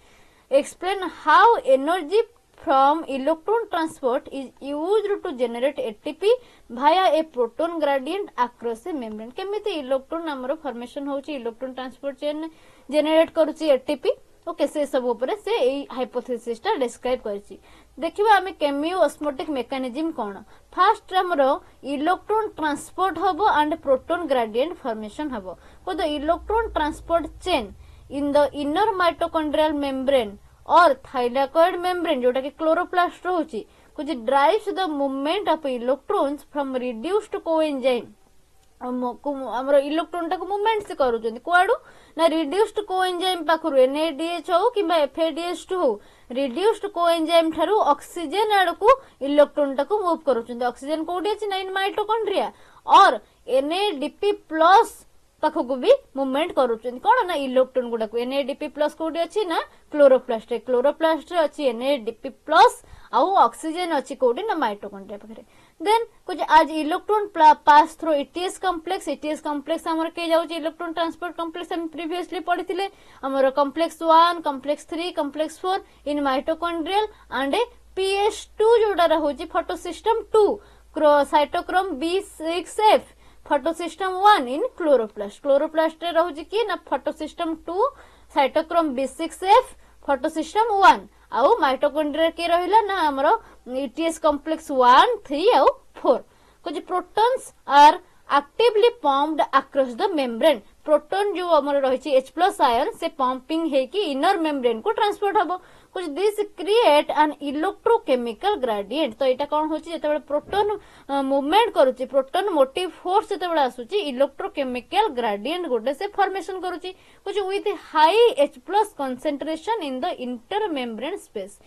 Speaker 1: explain how energy from electron transport is used to generate ATP via a proton gradient across a membrane केमिति electron हमरो formation होची electron transport chain generate करूची ATP okay से सब ऊपर से एई हाइपोथेसिस ता describe करची देखिबा हमें केमियोस्मोटिक मेकानिज्म कोन फर्स्ट हमरो इलेक्ट्रॉन ट्रांसपोर्ट हबो एंड प्रोटॉन ग्रेडिएंट फॉर्मेशन हबो को the electron transport chain in the inner mitochondrial membrane और थाइलाकॉइड मेम्ब्रेन जोटा कि क्लोरोप्लास्ट रहउची कुछ drives the movement of electrons from reduced coenzyme हमरो इलेक्ट्रॉन टाको मूवमेंट से करूचंदी कोआडू ना रिड्यूस्ड कोएंजाइम पाखरु NADH हो किबा FADH2 हो रिड्यूस्ड कोएंजाइम थारु ऑक्सीजन आडको इलेक्ट्रॉन टाको मूव करूचंदी ऑक्सीजन कोडी अछि ना इन माइटोकॉन्ड्रिया और NADP+ पाखक भी मूवमेंट करूछन कोन ना इलेक्ट्रॉन गुडा को NADP+ कोडी अछि ना क्लोरोप्लास्ट अछि NADP+ आउ ऑक्सीजन अछि कोडी ना माइटोकॉन्ड्रिया पाखरे देन कुछ as electron pass through ETS complex हमर के जाउ इलेक्ट्रॉन ट्रांसपोर्ट कॉम्प्लेक्स हम प्रीवियसली पढ़िथिले हमर complex 1 complex 3 complex 4 in mitochondrial and PS2 जोडा रहउची photosystem 2 cytochrome B6F photosystem 1 in chloroplast रे रहउची कि ना फोटोसिस्टम 2 साइटोक्रोम B6F फोटोसिस्टम 1 आउ माइटोकॉन्ड्रिया के रहिला ना हमरो ETS कॉम्प्लेक्स 1 3 आउ 4 कुछ protons are actively pumped across the membrane proton जो हमर रहिछि H+ आयन से पंपिंग हे कि इनर मेम्ब्रेन को ट्रांसपोर्ट हबो कुछ this create an electrochemical gradient तो एटा कोन होछि जेतेबेले प्रोटॉन मूवमेंट करूछि प्रोटॉन मोटिव फोर्स जेतेबेले आसुछि इलेक्ट्रोकेमिकल ग्रेडिएंट गोटे से फॉर्मेशन करूछि कुछ with high H+ concentration in the intermembrane space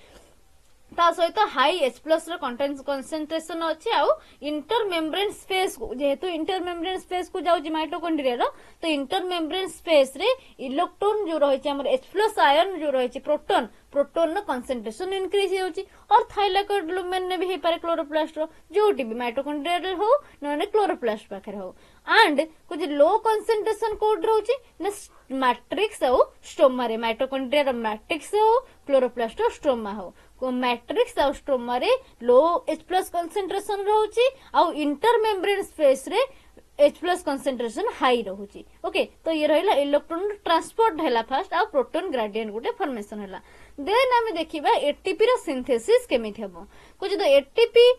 Speaker 1: ता सहित हाई H+ रो कंसंट्रेशन अछि आउ इंटर मेम्ब्रेन स्पेस को जेहेतु इंटर मेम्ब्रेन स्पेस को जाउछि माइटोकॉन्ड्रिया रो तो इंटर मेम्ब्रेन स्पेस रे इलेक्ट्रॉन जो रहिछि हमर H+ आयन जो रहिछि प्रोटॉन नो कंसंट्रेशन इंक्रीज होउछि और थाइलाकोइड लुमेन ने भी हे पारे क्लोरोप्लास्ट रो जोटी भी माइटोकॉन्ड्रिया रे हो नने क्लोरोप्लास्ट पाखरे हो एंड कुछ लो कंसंट्रेशन कोड रहउछि ना मैट्रिक्स हो स्टोमा रे माइटोकॉन्ड्रिया रो मैट्रिक्स हो क्लोरोप्लास्ट रो स्टोमा हो को मैट्रिक्स आ स्टोमा रे लो H+ कंसंट्रेशन रहउछि आ इंटर मेम्ब्रेन स्पेस रे H+ कंसंट्रेशन हाई रहउछि ओके तो ये रहिला इलेक्ट्रॉन ट्रांसपोर्ट हैला फर्स्ट आ प्रोटॉन ग्रेडिएंट गुटे फॉर्मेशन हैला देन हम देखिबा एटीपी रो सिंथेसिस केमिति हबो कुछ तो एटीपी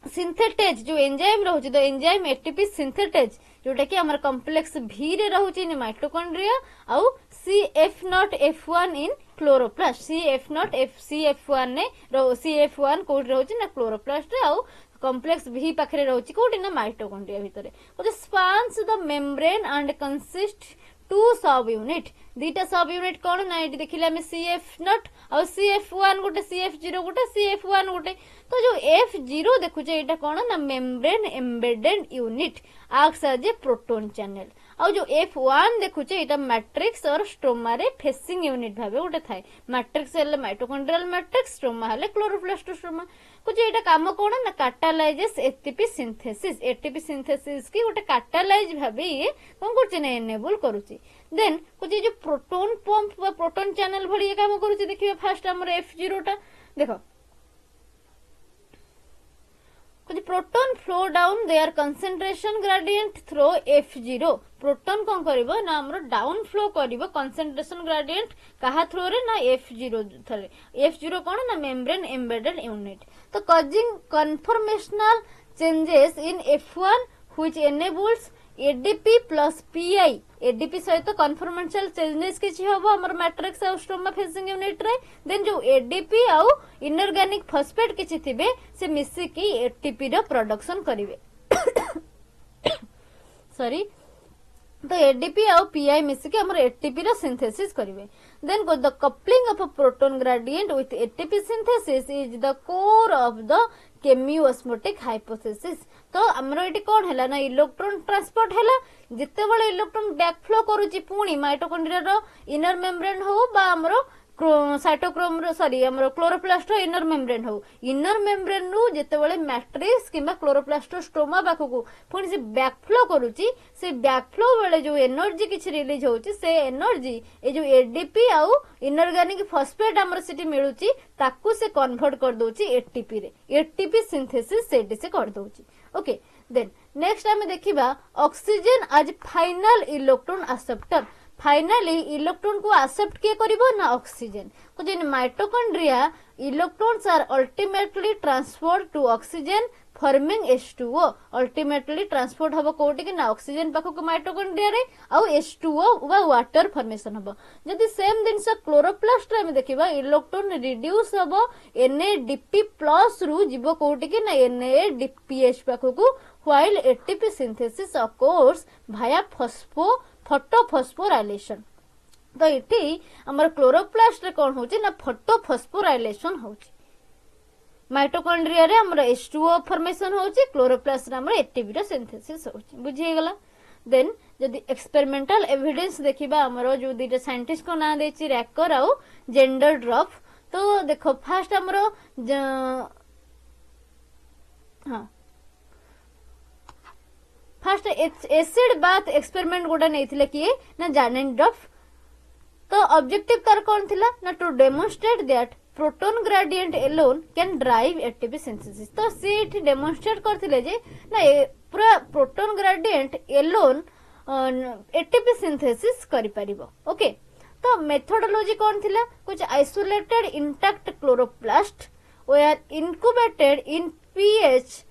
Speaker 1: सिंथेटेज जो एंजाइम रहउछि तो एंजाइम एटीपी सिंथेटेज जोटा कि हमर कॉम्प्लेक्स V रे रहउछि in mitochondria uh CF0F1 in chloroplast CF1 ने CF1 कोड रहउछि ना क्लोरोप्लास्ट रे आ कॉम्प्लेक्स V पाखरे रहउछि कोडी ना माइटोकॉन्ड्रिया भितरे ओते spans the membrane and consist 2 सब यूनिट दीटा सब यूनिट कोन ना एटी देखिले हम CF0 और CF1 गोटे CF0 गोटे CF1 गोटे तो जो F0 देखुचे एटा कोन ना membrane embedded unit acts as a proton channel और जो F1 देखुचे एटा मैट्रिक्स और स्टोमा रे फेसिंग यूनिट भाबे गोटे थाए मैट्रिक्स हेले माइटोकॉन्ड्रियल मैट्रिक्स स्टोमा हेले क्लोरोप्लास्ट स्टोमा कुछ एटा काम कोन ना कैटालाइजेस एटीपी सिंथेसिस की गोटे कैटालाइज भाबे ये कोन करचे ना एनेबल करूची देन कुछ जो प्रोटॉन पंप व प्रोटॉन चैनल भली काम करूची देखिबे फास्ट हमर F0 टा देखो कुछ proton flow down their concentration gradient through F0 proton कोन करबो ना हमर डाउन फ्लो करबो कंसंट्रेशन ग्रेडिएंट कहा थ्रू रे ना F0 थरे F0 कोन ना मेम्ब्रेन एम्बेडेड यूनिट तो causing conformational changes in F1 which enables ADP plus PI ADP सहित कन्फॉर्मेशनल चेंजेस किछि हबो हमर मैट्रिक्स आ स्टोमा फेसिंग यूनिट रे देन जो ADP आ इनऑर्गेनिक फॉस्फेट किछि थिबे से मिसी की ATP रो प्रोडक्शन करिवे सॉरी तो ADP और PI मिसी के हमर ATP रो सिंथेसिस करिवे then the coupling of a proton gradient with ATP synthesis is the core of the chemiosmotic hypothesis तो हमरो एटी कोन हैला ना इलेक्ट्रॉन ट्रांसपोर्ट हैला जिते बळे इलेक्ट्रॉन बैक फ्लो करूची पुणी माइटोकॉन्ड्रिया रो इनर मेम्ब्रेन हो बा हमरो साइटोक्रोम रो सॉरी हमरो क्लोरोप्लास्ट रो इनर मेम्ब्रेन हो इनर मेम्ब्रेन नु जेते बळे मैट्रिक्स किबा क्लोरोप्लास्ट स्टोमा बाखकू पुणी से बैक फ्लो करूची से बैक फ्लो बेले जो एनर्जी किछ रिलीज होची से एनर्जी ए जो ADP आउ इनऑर्गेनिक फॉस्फेट हमर सिटी मिलुची ताकू से कन्वर्ट कर दोची ATP रे ATP सिंथेसिस सेडी से कर दोची ओके देन नेक्स्ट हम देखिबा oxygen as final electron acceptor finally electron को एक्सेप्ट के करिवो ना ऑक्सीजन को जे mitochondria electrons are ultimately transferred to oxygen forming H2O ultimately transport हबो कोटी के ना ऑक्सीजन पाखो को माइटोकॉन्ड्रिया रे आ H2O वा वाटर फॉर्मेशन हबो जदी सेम दिन से क्लोरोप्लास्ट रे हम देखिबा इलेक्ट्रॉन रिड्यूस हबो NADP+ रु जीवो कोटी के ना NADPH पाखो को while ATP synthesis occurs via photophosphorylation तो इठी हमर क्लोरोप्लास्ट रे कोन होची ना फोटोफॉस्फोराइलेशन होची माइटोकॉन्ड्रिया रे हमर H2O फॉर्मेशन होची क्लोरोप्लास्ट रे हमर ATP रो सिंथेसिस होची बुझी गेला देन जदि एक्सपेरिमेंटल एविडेंस देखिबा हमरो जो दुटा साइंटिस्ट को नाम देछि रैकर आउ जेंडरड्रफ। तो देखो फास्ट हमरो हाँ फास्ट एसिड बाथ एक्सपेरिमेंट गोटा नहीं किए ना जेंडरड्रफ। तो ऑब्जेक्टिव तार कौन थिला ना to demonstrate that proton gradient alone can drive ATP synthesis. तो से इठी डेमोन्स्ट्रेट करथिले जे ना पूरा proton gradient alone ATP synthesis करि परिबो। ओके तो मेथोडोलॉजी कौन थिला कुछ isolated intact chloroplast were incubated in pH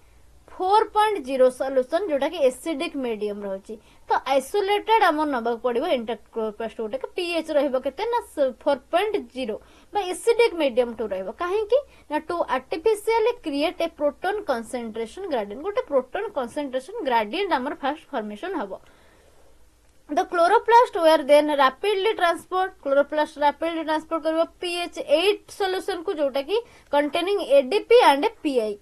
Speaker 1: 4.0 solution जोटा कि एसिडिक मीडियम रहची। तो आइसोलेटेड हमर नबक पड़िबो इंटैक्ट क्लोरोप्लास्ट जोटा कि पीएच रहइबो केते ना 4.0 बा एसिडिक मीडियम टू रहइबो काहे कि ना to artificially create a proton concentration gradient. गोटे प्रोटॉन कंसंट्रेशन ग्रेडिएंट हमर फर्स्ट फॉर्मेशन हबो। The chloroplast were then rapidly transport करिबो pH 8 solution को जोटा कि containing ADP and PI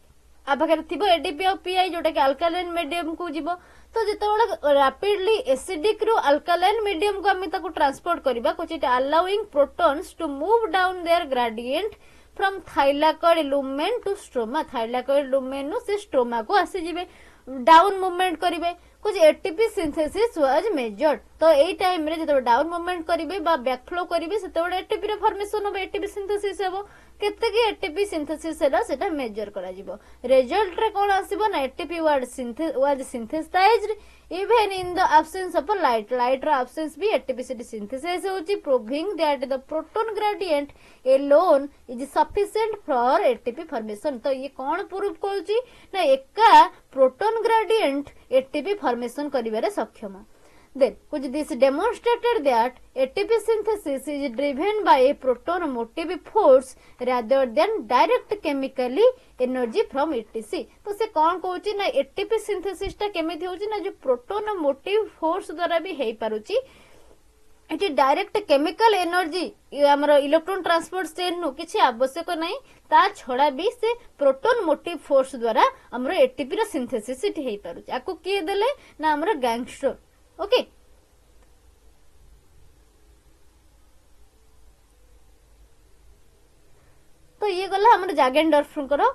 Speaker 1: आबकर थिबो ADP और PI जोटा कि अल्कालाइन मीडियम को जिवो। तो जेतबेला रैपिडली एसिडिक रु अल्कालाइन मीडियम को हम ताको ट्रांसपोर्ट करिबा कुछ it allowing protons to move down their gradient from thylakoid lumen to stroma. Thylakoid lumen नु से स्ट्रोमा को आसी जिवे डाउन मूवमेंट करिवे कुछ एटीपी सिंथेसिस वाज मेजर्ड। तो एई टाइम रे जतो डाउन मूवमेंट करिवे बा बैकफ्लो करिवे सेतेबेले एटीपी रे फॉर्मेशन हो एटीपी सिंथेसिस हेबो केते कि एटीपी सिंथेसिस हेला सेटा मेजर करा जिवो। रिजल्ट रे कोन आसीबो ना ATP was synthesised even in the absence of light. Light रो एब्सेंस भी एटीपी सिंथेसाइज होची proving that the proton gradient alone is sufficient for ATP formation. तो ये कोन प्रूव करची ना एका प्रोटॉन ग्रेडिएंट एटीपी फॉर्मेशन करिवारे सक्षम। Then, which this demonstrated that ATP synthesis is driven by a proton motive force rather than direct chemically energy from ETC। तो से कौन कहूची ना ATP synthesis टा केमिति होची ना जो प्रोटोन मोटिव फोर्स द्वारा भी हेई पारुची एटी डायरेक्ट केमिकल एनर्जी हमर इलेक्ट्रॉन ट्रांसपोर्ट चेन नु किछि आवश्यक नाही ता छडा भी से प्रोटोन मोटिव फोर्स द्वारा हमर एटीपी रो सिंथेसिस इति हेई पारुची। आको के देले ना हमर गैंगस्टर। ओके तो ये गला हमर जागेंडॉर्फ को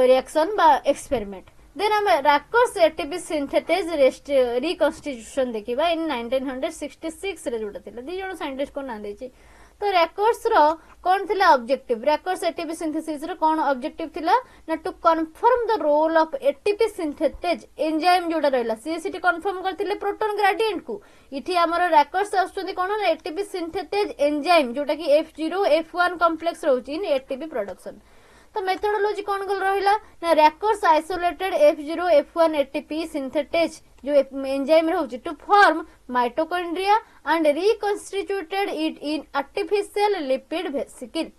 Speaker 1: रिएक्शन बा एक्सपेरिमेंट। देन हम रैकर्स एटीपी सिंथेसिस रिकंस्टिट्यूशन देखिबा इन 1966 रे जोटा थिला दी जण साइंटिस्ट को ना देछि। तो रैकर्स रो कोन थिला ऑब्जेक्टिव रैकर्स एटीपी सिंथेसिस रो कोन ऑब्जेक्टिव थिला ना to confirm the role of ATP synthetase enzyme जोटा रहला सीसीटी कंफर्म करथिले प्रोटॉन ग्रेडिएंट को। इठी हमर रैकर्स आछुंदी कोन ना एटीपी सिंथेटेज एंजाइम जोटा कि F0 F1 कॉम्प्लेक्स रहउची इन एटीपी प्रोडक्शन। तो मेथोडोलॉजी कौन गल रहिला ना Racker's isolated F0 F1 ATP synthetase जो एंजाइम रहउची to form mitochondria and reconstituted it in artificial lipid vesicle.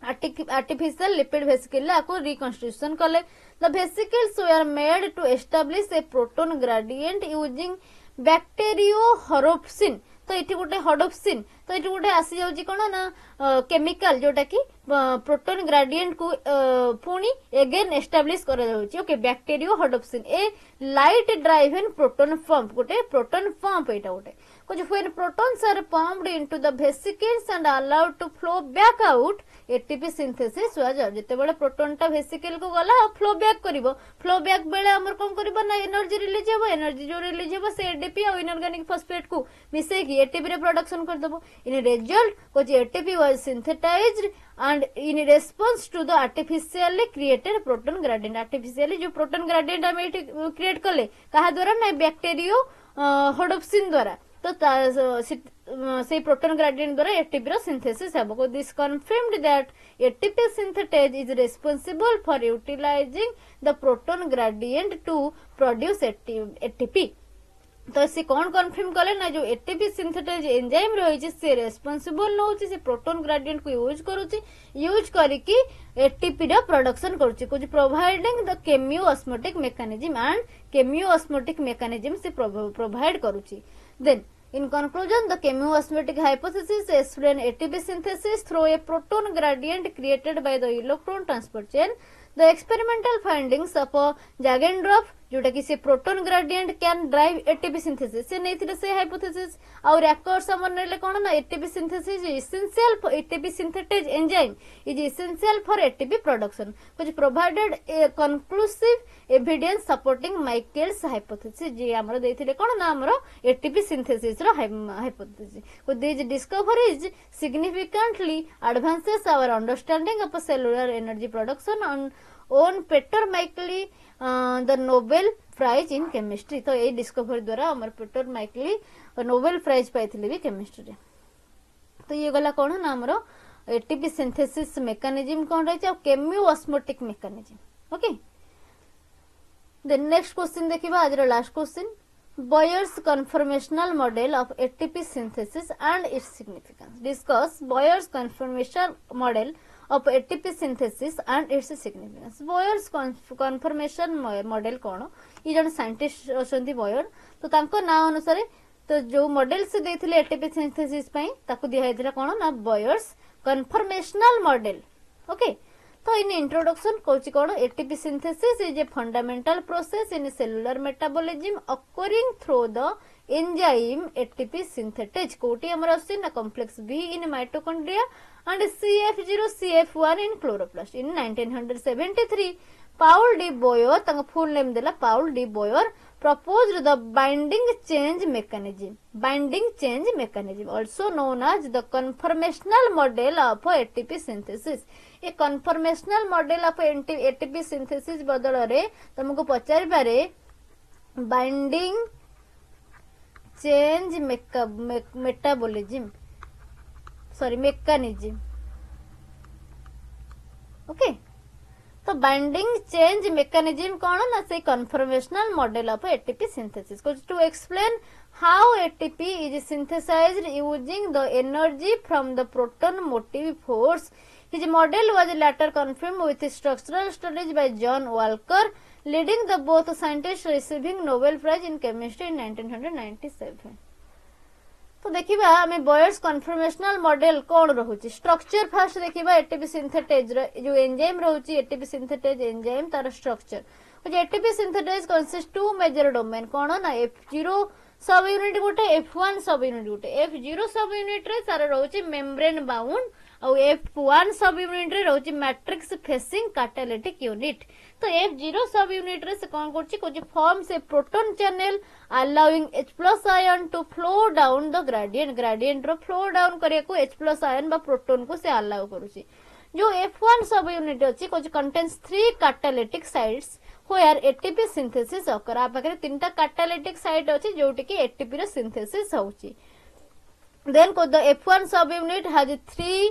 Speaker 1: Artificial lipid vesicle को रिकंस्टिट्यूशन कले। The vesicles were made to establish a proton gradient using bacteriorhodopsin. तो ये गोटे हॉडोप्सिन तो ये गोटे आसी जाउची कोन ना केमिकल जोटा कि प्रोटॉन ग्रेडिएंट को पुणी अगेन एस्टैब्लिश करा जाउची। Okay bacteriorhodopsin a light driven proton pump गोटे प्रोटॉन पंप एटा गोटे कुछ when protons are pumped into the vesicles and allowed to flow back out ATP synthesis हुआ जाउ। जते बेले प्रोटॉन टा वेसिकल को गला फ्लो बैक करिवो फ्लो बैक बेले हमर कोन करिवो ना एनर्जी रिलीज हेबो एनर्जी जो रिलीज हेबो से एडीपी और इनऑर्गेनिक फॉस्फेट को मिसे की एटीपी रे प्रोडक्शन कर देबो। इन रिजल्ट कुछ ATP was synthesized and in response to the artificially created proton gradient। artificially जो proton gradient हम क्रिएट कले कहा द्वारा ना बैक्टीरियो हॉडोप्सिन द्वारा। तो से प्रोटॉन ग्रेडिएंट द्वारा एटीपी रो सिंथेसिस हेबो। This confirmed that ATP synthetase is responsible for utilising the proton gradient to produce ATP. तो से कौन कन्फर्म कले ना जो एटीपी सिंथेटाइज एंजाइम रही से रेस्पोंसिबल नहोची से प्रोटॉन ग्रेडिएंट को यूज करूची यूज करिकी एटीपी रो प्रोडक्शन करूची कुछ providing the chemiosmotic mechanism and chemiosmotic mechanism से प्रोवाइड करूची। Then in conclusion the chemiosmotic hypothesis explain ATP synthesis through a proton gradient created by the electron transport chain। The experimental findings of Jagendorf जोटा कि से proton gradient can drive ATP synthesis से नैथिले से hypothesis आ रैकर्स हमर नेले कोन ना ATP synthesis essential for ATP synthetase enzyme is essential for ATP production which provided a conclusive evidence supporting Mitchell's hypothesis जे हमर देथिले कोन ना हमर एटीपी सिंथेसिस रो हाइपोथेसिस को this discoveries significantly advances our understanding of cellular energy production and won Peter Michaeli the Nobel Prize in Chemistry। तो ये डिस्कवरी द्वारा हमर पीटर माइकली नोबेल प्राइज पाइथिले भी केमिस्ट्री रे। तो ये गला कोन ना हमर एटीपी सिंथेसिस मेकानिज्म कोन रहै छै और chemiosmotic mechanism. Okay then next question देखिबा आज रो last question Boyer's conformational model of ATP synthesis and its significance. Discuss Boyer's conformational model of ATP synthesis and its significance. Boyer's conformation model कौन ये जन scientist अछंती Boyer तो तांको ना अनुसार तो जो मॉडल से देथिले ATP synthesis पई ताकू दिया हेतरा कौन ना Boyer's conformational model। ओके तो इन इंट्रोडक्शन कोची कोन ATP synthesis is a fundamental process in cellular metabolism occurring through the enzyme ATP synthetase कोटी हमर आसी ना complex B in mitochondria and CF0CF1 in chloroplast. In 1973 Paul D Boyer तंग full name देला Paul D Boyer proposed the binding change mechanism also known as the conformational model of ATP synthesis। ये conformational model of ATP synthesis बदल रे तुमको पचारि पारे binding change mechanism okay तो binding change mechanism कौन ना से conformational model of ATP synthesis to explain how ATP is synthesized using the energy from the proton motive force. His model was later confirm with structural studies by John Walker leading the both scientist receiving Nobel prize in chemistry in 1997। तो देखिबा हमें Boyer's conformational model कौन रहउची structure first देखिबा ATP synthetase जो enzyme रहउची ATP synthetase enzyme तार structure जो ATP synthetase consist two major domain कौन ना F0 सब यूनिट गोटे F1 सब यूनिट गोटे F0 सब यूनिट रे तार रहउची मेम्ब्रेन बाउंड और F1 सब यूनिट रे रहउची मैट्रिक्स फेसिंग कैटालिटिक यूनिट। तो F0 सब यूनिट रे से कौन करची कोची फॉर्म से proton channel allowing H+ ion to flow down the gradient रो फ्लो डाउन करे को H+ आयन बा प्रोटॉन को से अलाउ करूची। जो F1 सब यूनिट अछि Kochi contains 3 catalytic sites where ATP synthesis occur। आ पाखरे तीनटा कैटालिटिक साइट अछि जोटी कि ATP रो सिंथेसिस होउची। देन को द F1 सब unit has 3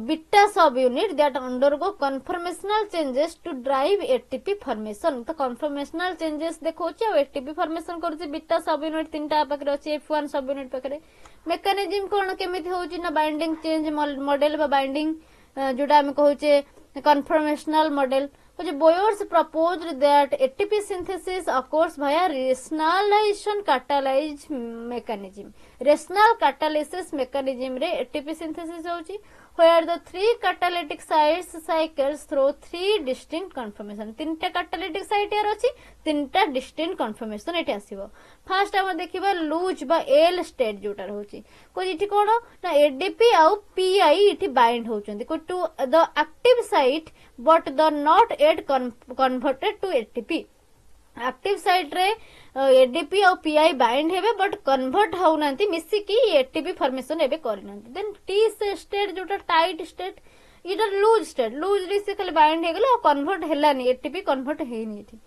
Speaker 1: beta subunit that undergo conformational changes to drive ATP formation। तो conformational changes देखोची आ ATP formation करूची बीटा सबयूनिट तीनटा पाखरे अछि F1 सबयूनिट पाखरे। मेकानिज्म कोन केमिति होउची ना बाइंडिंग चेंज मॉडल बा बाइंडिंग जोटा हम कहूचे conformational model which Boyers proposed that ATP synthesis occurs via rationalization catalysis mechanism। rational catalysis mechanism रे ATP synthesis होउची where the 3 catalytic sites cycles through 3 distinct conformation। तीनटा catalytic site यार अछि तीनटा distinct conformation एठी आसीबो। First हम देखिबा loose बा L स्टेट जोटा रहउची को इठी कोन ना ADP आउ PI इठी बाइंड होउचंदी को to the active site but the not yet converted to ATP। Active site रे ADP और PI बाइंड हेबे बट कन्वर्ट होउनांती मिसी की ATP फॉर्मेशन हेबे करिनांती। देन T स्टेट जोटा टाइट स्टेट इटा लूज रे से खाली बाइंड हे गेलो कन्वर्ट हेलानी ATP कन्वर्ट हेनी एठी।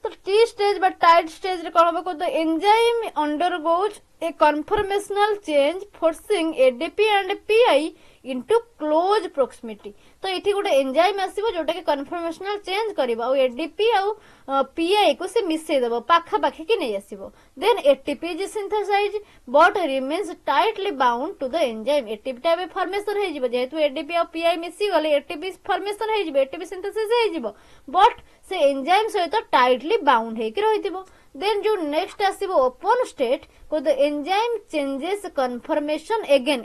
Speaker 1: तो T स्टेज बा टाइट स्टेज रे कोन को the enzyme undergoes A conformational change forcing ADP and PI into close proximity. तो एठी गोटे एंजाइम आसीबो जोटा के कन्फर्मेशनल चेंज करबा और ADP और PI को से मिसे देबो पाखा पाखी के नै आसीबो। Then ATP is synthesized but remains tightly bound to the enzyme. ATP टा बे फॉर्मेशन हे जिवो जेतु ADP और PI मिसी गले ATP फॉर्मेशन हे जिवो ATP सिंथेसिस हे जिवो बट से एंजाइम सहित टाइटली बाउंड हे कि रहितिबो। देन जो नेक्स्ट आसीबो ओपन स्टेट को the enzyme changes conformation again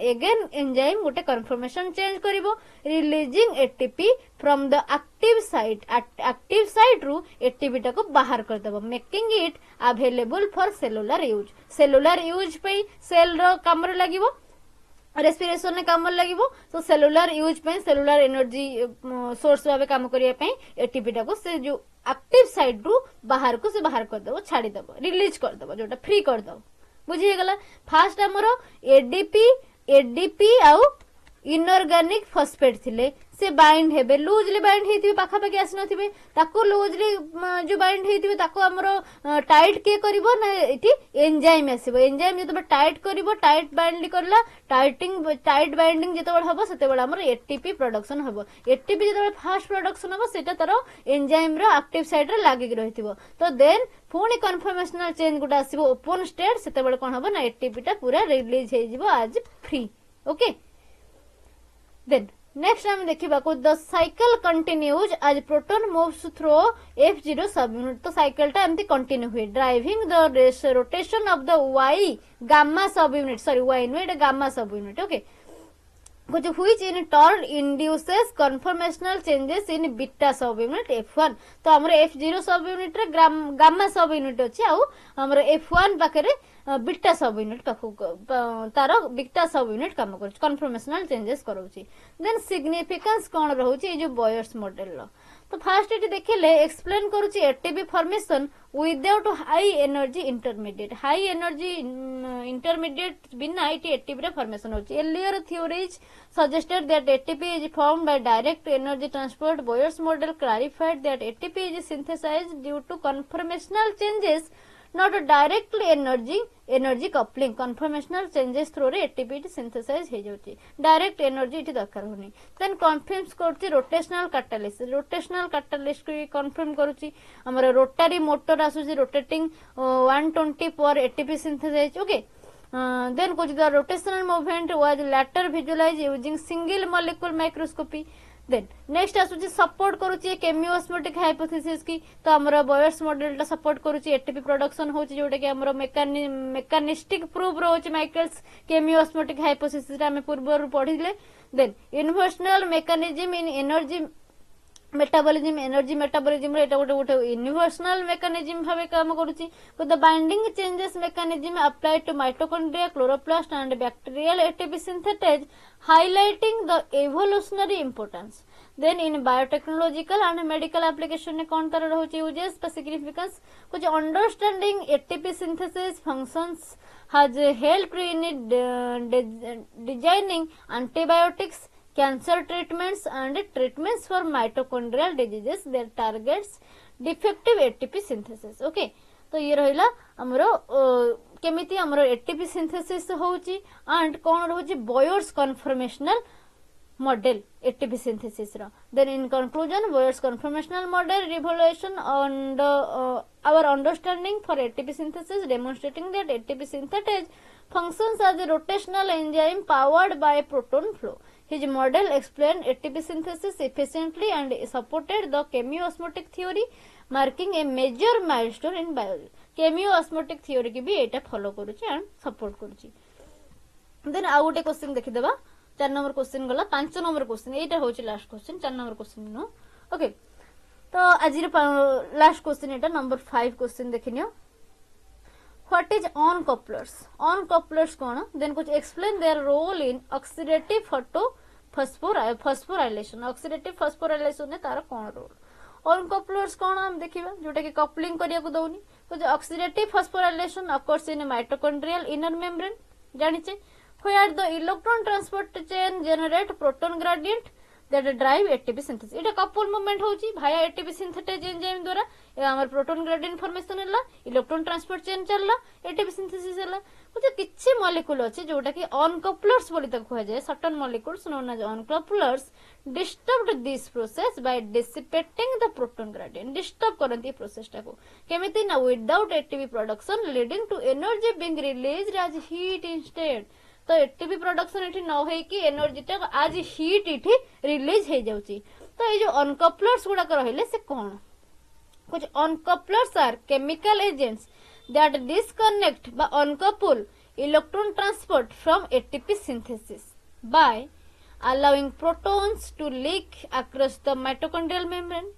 Speaker 1: enzyme गोटे कन्फर्मेशन चेंज करिवो releasing ATP from the active site रू एटीपी टाको बाहर कर देबो making it available for cellular use पे सेल रो काम रे लागिवो रेस्पिरेशन काम लगिवो तो सेलुलर यूज पे सेलुलर एनर्जी सोर्स भाव काम करिया पे एटीपी टाको से जो एक्टिव साइड रू बाहर को से बाहर कर देबो छाड़ी देबो रिलीज कर देबो जोटा फ्री कर देबो बुझी गला फास्ट हमरो एडीपी आउ इनऑर्गेनिक फॉस्फेट थिले से बाइंड हेबे लूजली बाइंड हेतिबे पाखा पाखी आसी नथिबे ताको लूजली जो बाइंड हेतिबे ताको हमरो टाइट के करबो ना एठी एंजाइम आसीबो एंजाइम जतबे टाइट करबो टाइट बाइंड करला टाइट बाइंडिंग जतबे हबो सेतेबे हमरो एटीपी प्रोडक्शन हबो एटीपी जतबे फास्ट प्रोडक्शन हबो सेटा तारो एंजाइम रो एक्टिव साइड रे लागि रहितिबो तो देन पुणी कन्फर्मेशनल चेंज गुटा आसीबो ओपन स्टेट सेतेबे कोन हबो ना एटीपी टा पूरा रिलीज हे जिवो आज फ्री ओके देन नेक्स्ट हम देखिबा को the cycle continues as proton moves through F0 subunit तो साइकिल टा एमती कंटिन्यू हुए driving the rotation of the Y gamma subunit sorry Y no एटा gamma subunit okay which in turn induces conformational changes in beta subunit F1 तो हमरे F0 subunit रे gamma subunit अछि आ हमरे F1 पाखरे beta subunit पाखु तारो beta subunit काम करू conformational changes करूची देन सिग्निफिकेंस कोन रहउची ए जो बॉयर्स मॉडल लो तो फर्स्ट एटी देखिले एक्सप्लेन करूची ATP formation without high energy intermediate बिना एटीपी रे फॉर्मेशन होची earlier theories suggested that ATP is formed by direct energy transport. Boyer's model clarified that ATP is synthesized due to conformational changes, not directly energy coupling. Conformational changes through ATP it synthesize हे जाउची direct energy इटी दरकार होनी then confirms करची rotational catalyst को confirm करूची हमर rotary motor आसुची rotating 120 per ATP synthesize okay then कुछ the rotational movement was later visualized using single molecule microscopy then next आसुची सपोर्ट करूची केमियोस्मोटिक हाइपोथेसिस की तो हमरा बॉयर्स मॉडल टा सपोर्ट करूची एटीपी प्रोडक्शन होची जोटा कि हमरा मेकानिस्टिक प्रूफ रोची माइकल्स केमियोस्मोटिक हाइपोथेसिस रा हम पूर्व पढिले then universal mechanism in energy metabolism एटा गोटे यूनिवर्सल मेकानिज्म भावे काम करूची the binding changes mechanism applied to mitochondria chloroplast and bacterial ATP synthetase highlighting the evolutionary importance then in biotechnological and medical application ने कौन तरह रहउची यूजेस सिग्निफिकेंस कुछ understanding ATP synthesis functions has helped in designing antibiotics cancer treatments and treatments for mitochondrial diseases that targets defective ATP synthesis okay तो ये रहिला हमरो केमिति हमरो ATP synthesis होउची and cone रहउची Boyer's conformational model ATP synthesis रा then in conclusion Boyer's conformational model revolution on the our understanding for ATP synthesis demonstrating that ATP synthetase functions as a rotational enzyme powered by proton flow. His model explained ATP synthesis efficiently and supported the chemiosmotic theory, marking a major milestone in biology. Chemiosmotic theory की भी एटा follow करूची and support करूची. Then आउ गोटे question देखि देबा 4 number question गला 5 number question एटा होची last question 4 number question no okay तो आज लास्ट क्वेश्चन एटा नंबर 5 क्वेश्चन देखिनियो What is uncouplers? Uncouplers कौन? Then कुछ explain their role in oxidative phosphorylation. Oxidative phosphorylation ने तारा कौन रोल? Uncouplers कौन हम देखिबा जोटा कि कपलिंग करिया को दउनी कुछ oxidative phosphorylation occurs in mitochondrial inner membrane जानिचे where the electron transport chain generate proton gradient that drive ATP synthesis Etah couple movement होची भाया ATP सिंथेटेज एंजाइम द्वारा हमर प्रोटॉन ग्रेडियंट फॉर्मेशन हला इलेक्ट्रॉन ट्रांसपोर्ट चेन चलला ATP synthesis हला कुछ किछि molecule अछि जोटा कि अनकपलर्स बोली तक कहा जाय certain molecules known as uncouplers disturbed this process by dissipating the proton gradient disturb करंती प्रोसेस टाको केमिति ना without ATP production leading to energy being released as heat instead तो एटीपी प्रोडक्शन एठी न होई कि एनर्जी टा आज हीट इठी रिलीज हे जाउची तो ए जो अनकपलर्स गुडा रहले से कोन कुछ uncouplers are chemical agents that disconnect by uncouple electron transport from ATP synthesis by allowing protons to leak across the mitochondrial membrane.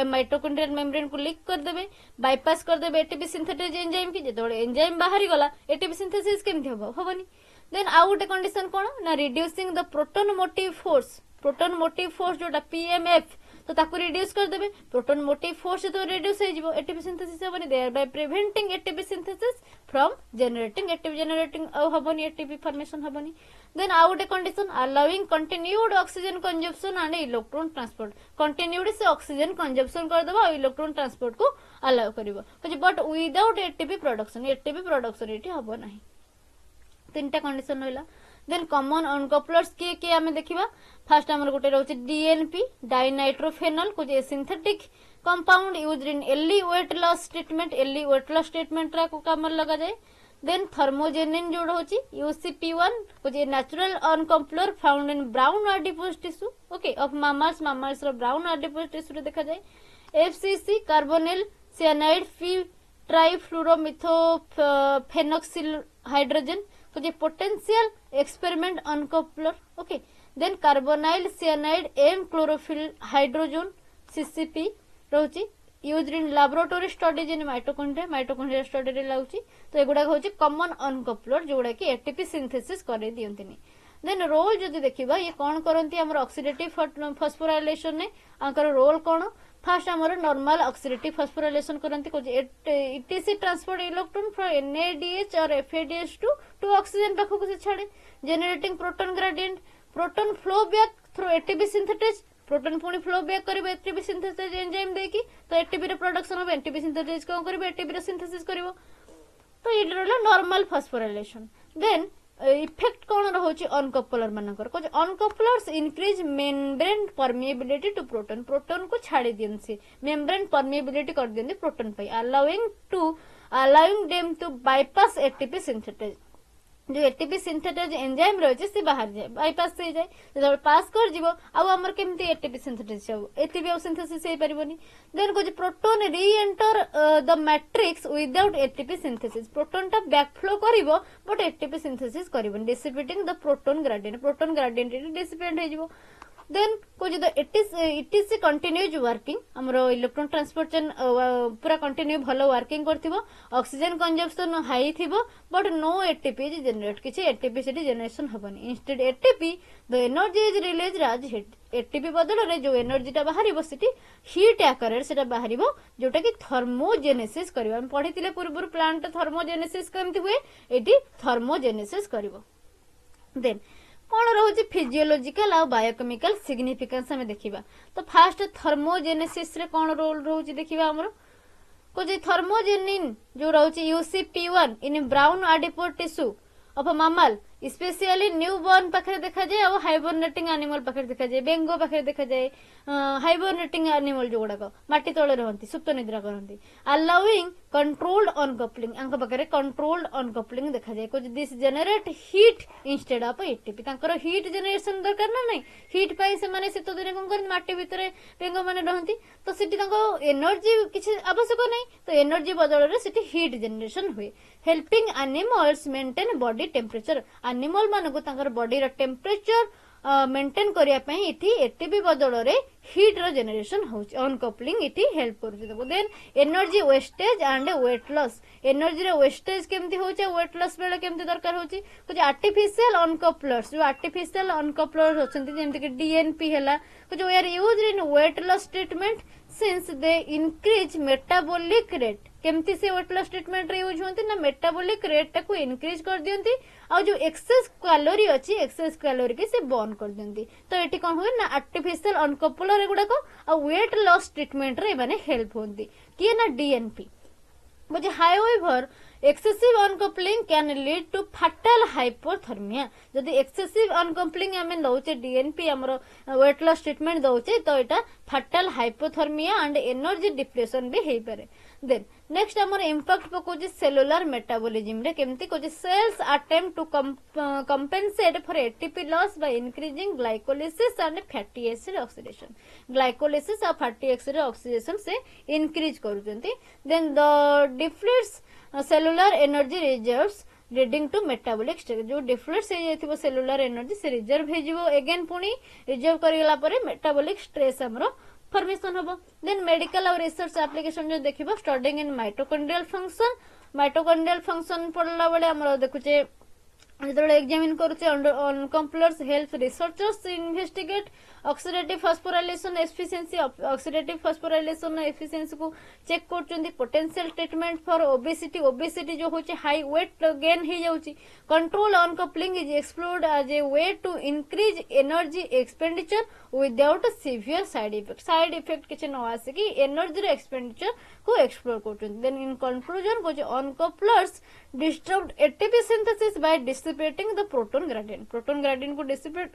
Speaker 1: Mitochondrial membrane को लीक कर देबे, बाईपास कर देबे एटीपी सिंथेटाइज एंजाइम की। जेतोळे एंजाइम बाहरी गला एटीपी सिंथेसिस केमथि हबनी। देन आउ गोटे कंडीशन कोन ना reducing the proton motive force. Proton motive force जोटा पीएमएफ तो ताकू रिड्यूस कर देबे। प्रोटॉन मोटिव फोर्स तो रिड्यूस हो जिवो एटीपी सिंथेसिस हबनी, thereby preventing ATP synthesis from generating ATP generating हबनी, एटीपी फॉर्मेशन हबनी। देन आउ गोटे condition allowing continued oxygen consumption and electron transport. Continued से ऑक्सीजन कंजप्शन कर देबो और इलेक्ट्रॉन ट्रांसपोर्ट को अलाउ करिवो, but without ATP production. ATP production एठी हबो नाही। तीनटा कंडीशन रहला। देन कॉमन अनकपलर्स के आमे देखिबा। फर्स्ट हमर गोटे रहउछि डीएनपी डाइनाइट्रोफेनॉल को जे synthetic compound used in early weight loss treatment. Early weight loss treatment रा को काम लगा जाए। देन थर्मोजेनिन जो होची UCP1 को जे natural uncoupler found in brown adipose tissue okay of mammals रो ब्राउन आडिपोज टिश्यू रे देखा जाए। FCC carbonyl cyanide p trifluoromethoxyphenyl hydrogen को जे potential experiment uncoupler okay. Then carbonyl cyanide m chlorophyll hydrogen CCP रहउची used in laboratory studies in mitochondria study रे लाउची। तो एगुडा होची कॉमन अनकपलर जोडा कि एटीपी सिंथेसिस करे दियंतिनी। देन रोल जदि देखिबा ये कोन करंती हमर ऑक्सीडेटिव फॉस्फोराइलेशन ने आंकर रोल कोन। फर्स्ट हमर नॉर्मल ऑक्सीडेटिव फॉस्फोराइलेशन करंती को ETC transport electron from NADH और FADH टू ऑक्सीजन पाखो को से छाड़े, generating proton gradient. Proton flow back through ATP synthesis. Proton पुणी फ्लो बैक करिवो एटीपी सिंथेसिस एंजाइम देकी, तो एटीपी रे प्रोडक्शन हो एटीपी सिंथेसिस को करिवो एटीपी रे सिंथेसिस करिवो। तो ये रहला नॉर्मल फॉस्फोराइलेशन। देन इफेक्ट कोन रहउची अनकपलर मानकर को uncouplers increase membrane permeability to proton. Proton को छाड़ी दियंसी, मेम्ब्रेन परमिएबिलिटी कर दियंती प्रोटॉन पई, allowing them to bypass ATP synthetase. जो एटीपी सिंथेटाइज एंजाइम रहिছে से बाहर जाए, बाईपास से जाए, जब पास कर जीवो आउ हमर केमती एटीपी सिंथेटाइज हो, एटीपी आउ सिंथेसिस हे परिबोनी। देन को proton reenter the matrix without ATP synthesis. Proton टा बैकफ्लो करिवो बट एटीपी सिंथेसिस करिवोनी, dissipating the proton gradient. Proton gradient dissipate हे जीवो। देन को ETC कंटिन्यूज वर्किंग, हमरो इलेक्ट्रॉन ट्रांसपोर्ट चेन पूरा कंटिन्यू भलो वर्किंग करथिबो, ऑक्सीजन कंजप्शन हाई थिबो बट नो एटीपी जनरेट, किछि एटीपी सिटी जनरेशन हबनी। Instead ATP the energy is released as heat. ATP बदल रे जो एनर्जीटा बाहरिबो सिटी हीट आकार सेटा बाहरिबो, जोटा कि थर्मोजेनेसिस करिवो। हम पढितिले पूर्व प्लांट थर्मोजेनेसिस केमति हुए, एटी थर्मोजेनेसिस करिवो। देन कौन रोचे फिजियोलॉजिकल और बायोकेमिकल सिग्निफिकेंस हमें देखिबा। तो फास्ट थर्मोजेनेसिस रे कौन रोल रोचे देखिबा हमरो को जे थर्मोजेनिन जो रोचे UCP1 in brown adipose tissue of mammal specially newborn पाखे देखा जाए और हाइबरनेटिंग एनिमल पाखे देखा जाए, बेंगो पाखे देखा जाए। हाइबरनेटिंग एनिमल जो गुड़ाक माटी तले रहती सुप्त निद्रा करती। अलाउइंग कंट्रोल्ड अनकपलिंग, आंक पाखे कंट्रोल्ड अनकपलिंग देखा जाए। This generate heat instead of ATP. तांकर हीट जेनरेशन दरकार ना नहीं, हीट पाई से माने शीत दिन कौन करती माटी भितर बेंगो माने रहती, तो सिटी एनर्जी किसी आवश्यक नहीं, तो एनर्जी बदल में सिटी हीट जेनरेशन हुए। Helping animals maintain body temperature. Animal मानक तांकर बॉडी रो टेम्परेचर मेंटेन करिया पई इथि एटीपी बदल रे हीट रो जनरेशन होछि। अनकपलिंग इथि हेल्प करूछि। देखो then energy wastage and weight loss. Energy रे वेस्टेज केमति होछि, वेट लॉस बेले केमति दरकार होछि। कुछ आर्टिफिशियल अनकपलर्स, जो आर्टिफिशियल अनकपलर्स होछन्ति जेमति कि डीएनपी हैला, कुछ वे are used in weight loss treatment since they increase metabolic rate. केमती से वेट लॉस ट्रीटमेंट रे यूज होंती ना, मेटाबॉलिक रेट टाको इनक्रीज कर दियंती और जो एक्सेस कैलोरी अछि एक्सेस कैलोरी के से बर्न कर दियंती। तो एटी कोन होय ना आर्टिफिशियल अनकपलर एगुडा को और वेट लॉस ट्रीटमेंट रे माने हेल्प होंती किए ना DNP. But however excessive uncoupling can lead to fatal hypothermia. जदि एक्सेसिव अनकपलिंग आमे दउचे डीएनपी हमरो वेट लॉस ट्रीटमेंट दउचे, तो एटा fatal hypothermia and energy depression भी हेई पारे। देन नेक्स्ट हमर इंपैक्ट पकोजी सेलुलर मेटाबॉलिज्म रे केमती कोजी cells attempt to compensate for ATP loss by increasing glycolysis and fatty acid oxidation glycolysis और फैटी एसिड ऑक्सीडेशन से इंक्रीज करूचंती then the डिफ्लेट्स cellular energy reserves leading to metabolic stage जो deflates हो जाइथिबो cellular energy से reserve हे जिवो again पुनी रिजर्व करगला परे मेटाबॉलिक स्ट्रेस हमरो फॉर्मेशन होबो देन मेडिकल और रिसर्च एप्लीकेशन जो देखिबो स्टडीिंग इन माइटोकॉन्ड्रियल फंक्शन पड़ला बेले हमरो देखुचे जेतबेले एग्जामिन करूचे uncouplers help researchers investigate oxidative phosphorylation efficiency oxidative phosphorylation efficiency को चेक करचंदी पोटेंशियल ट्रीटमेंट फॉर ओबेसिटी जो होचे हाई वेट गेन हे जाउची control uncoupling is explored as a way to increase energy expenditure without severe side effect किछ न आसे कि एनर्जी रे एक्सपेंडिचर को एक्सप्लोर करचंदी देन इन कंक्लूजन को जो uncouplers disturbed ATP synthesis by dissipating the proton gradient को डिसिपेट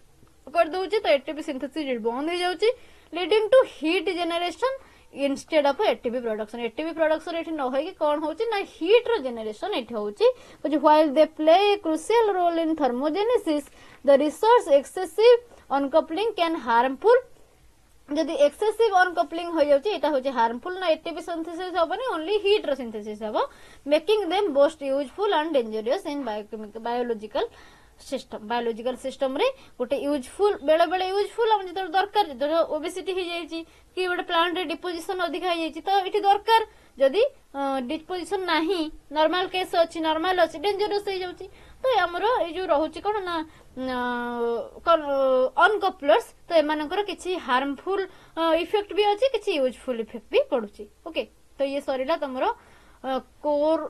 Speaker 1: कर दउची तो एटीपी सिंथेसिस बंद हो जाउची leading to heat generation instead of ATP production एठी न होई कि कोन होची ना हीट रो जनरेशन एठी होची while they play a crucial role in thermogenesis the resource excessive uncoupling can harmful जदि एक्सेसिव अनकपलिंग हो जाउची एटा होची हार्मफुल ना एटीपी सिंथेसिस होबनी ओनली हीट रो सिंथेसिस होबो making them both useful and dangerous in biological system रे गोटे यूजफुल बेले बेले यूजफुल हम जतो दरकार जतो ओबेसिटी हो जाईची कि गोटे प्लांट रे डिपोजिशन अधिक हो जाईची तो एठी दरकार जदि डिपोजिशन नाही नॉर्मल केस अछि नॉर्मल अछि डेंजरस हो जाउची तो हमरो ए जो रहउची कोन ना अनकपलर्स तो एमानकर किछि हार्मफुल इफेक्ट भी अछि किछि यूजफुल इफेक्ट भी पडुची ओके तो ये सरीला तमरो कोर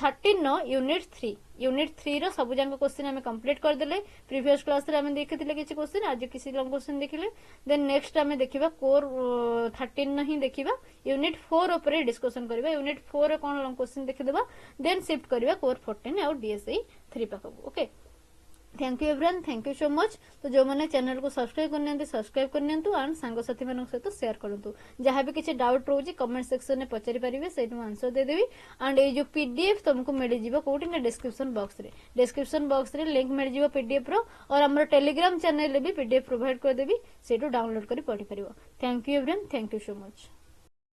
Speaker 1: 13 नो यूनिट 3 रो सब जांक क्वेश्चन हमें कंप्लीट कर देले प्रीवियस क्लास रे हमें देखिथिले किछि क्वेश्चन आज किछि लॉन्ग क्वेश्चन देखिले देन नेक्स्ट हमें देखिबा कोर 13 न ही देखिबा यूनिट 4 ऊपर डिस्कशन करबा यूनिट 4 रे कोन लॉन्ग क्वेश्चन देखिदेबा देन शिफ्ट करबा कोर 14 और डीएसई 3 पाखो okay thank you everyone thank you so much तो जो माने चैनल को सब्सक्राइब करनियंतु एंड सांग साथी मानक सहित शेयर करंतु जहां भी किछि डाउट रोजी कमेंट सेक्शन में पचारि परिबे सेनु आंसर दे देबी एंड ए जो पीडीएफ तुमको मिल जिवो कोठी ना डिस्क्रिप्शन बॉक्स रे लिंक मिल जिवो पीडीएफ रो और हमर टेलीग्राम चैनल रे भी पीडीएफ प्रोवाइड कर देबी सेटू डाउनलोड करी पढि परिबो thank you everyone thank you so much.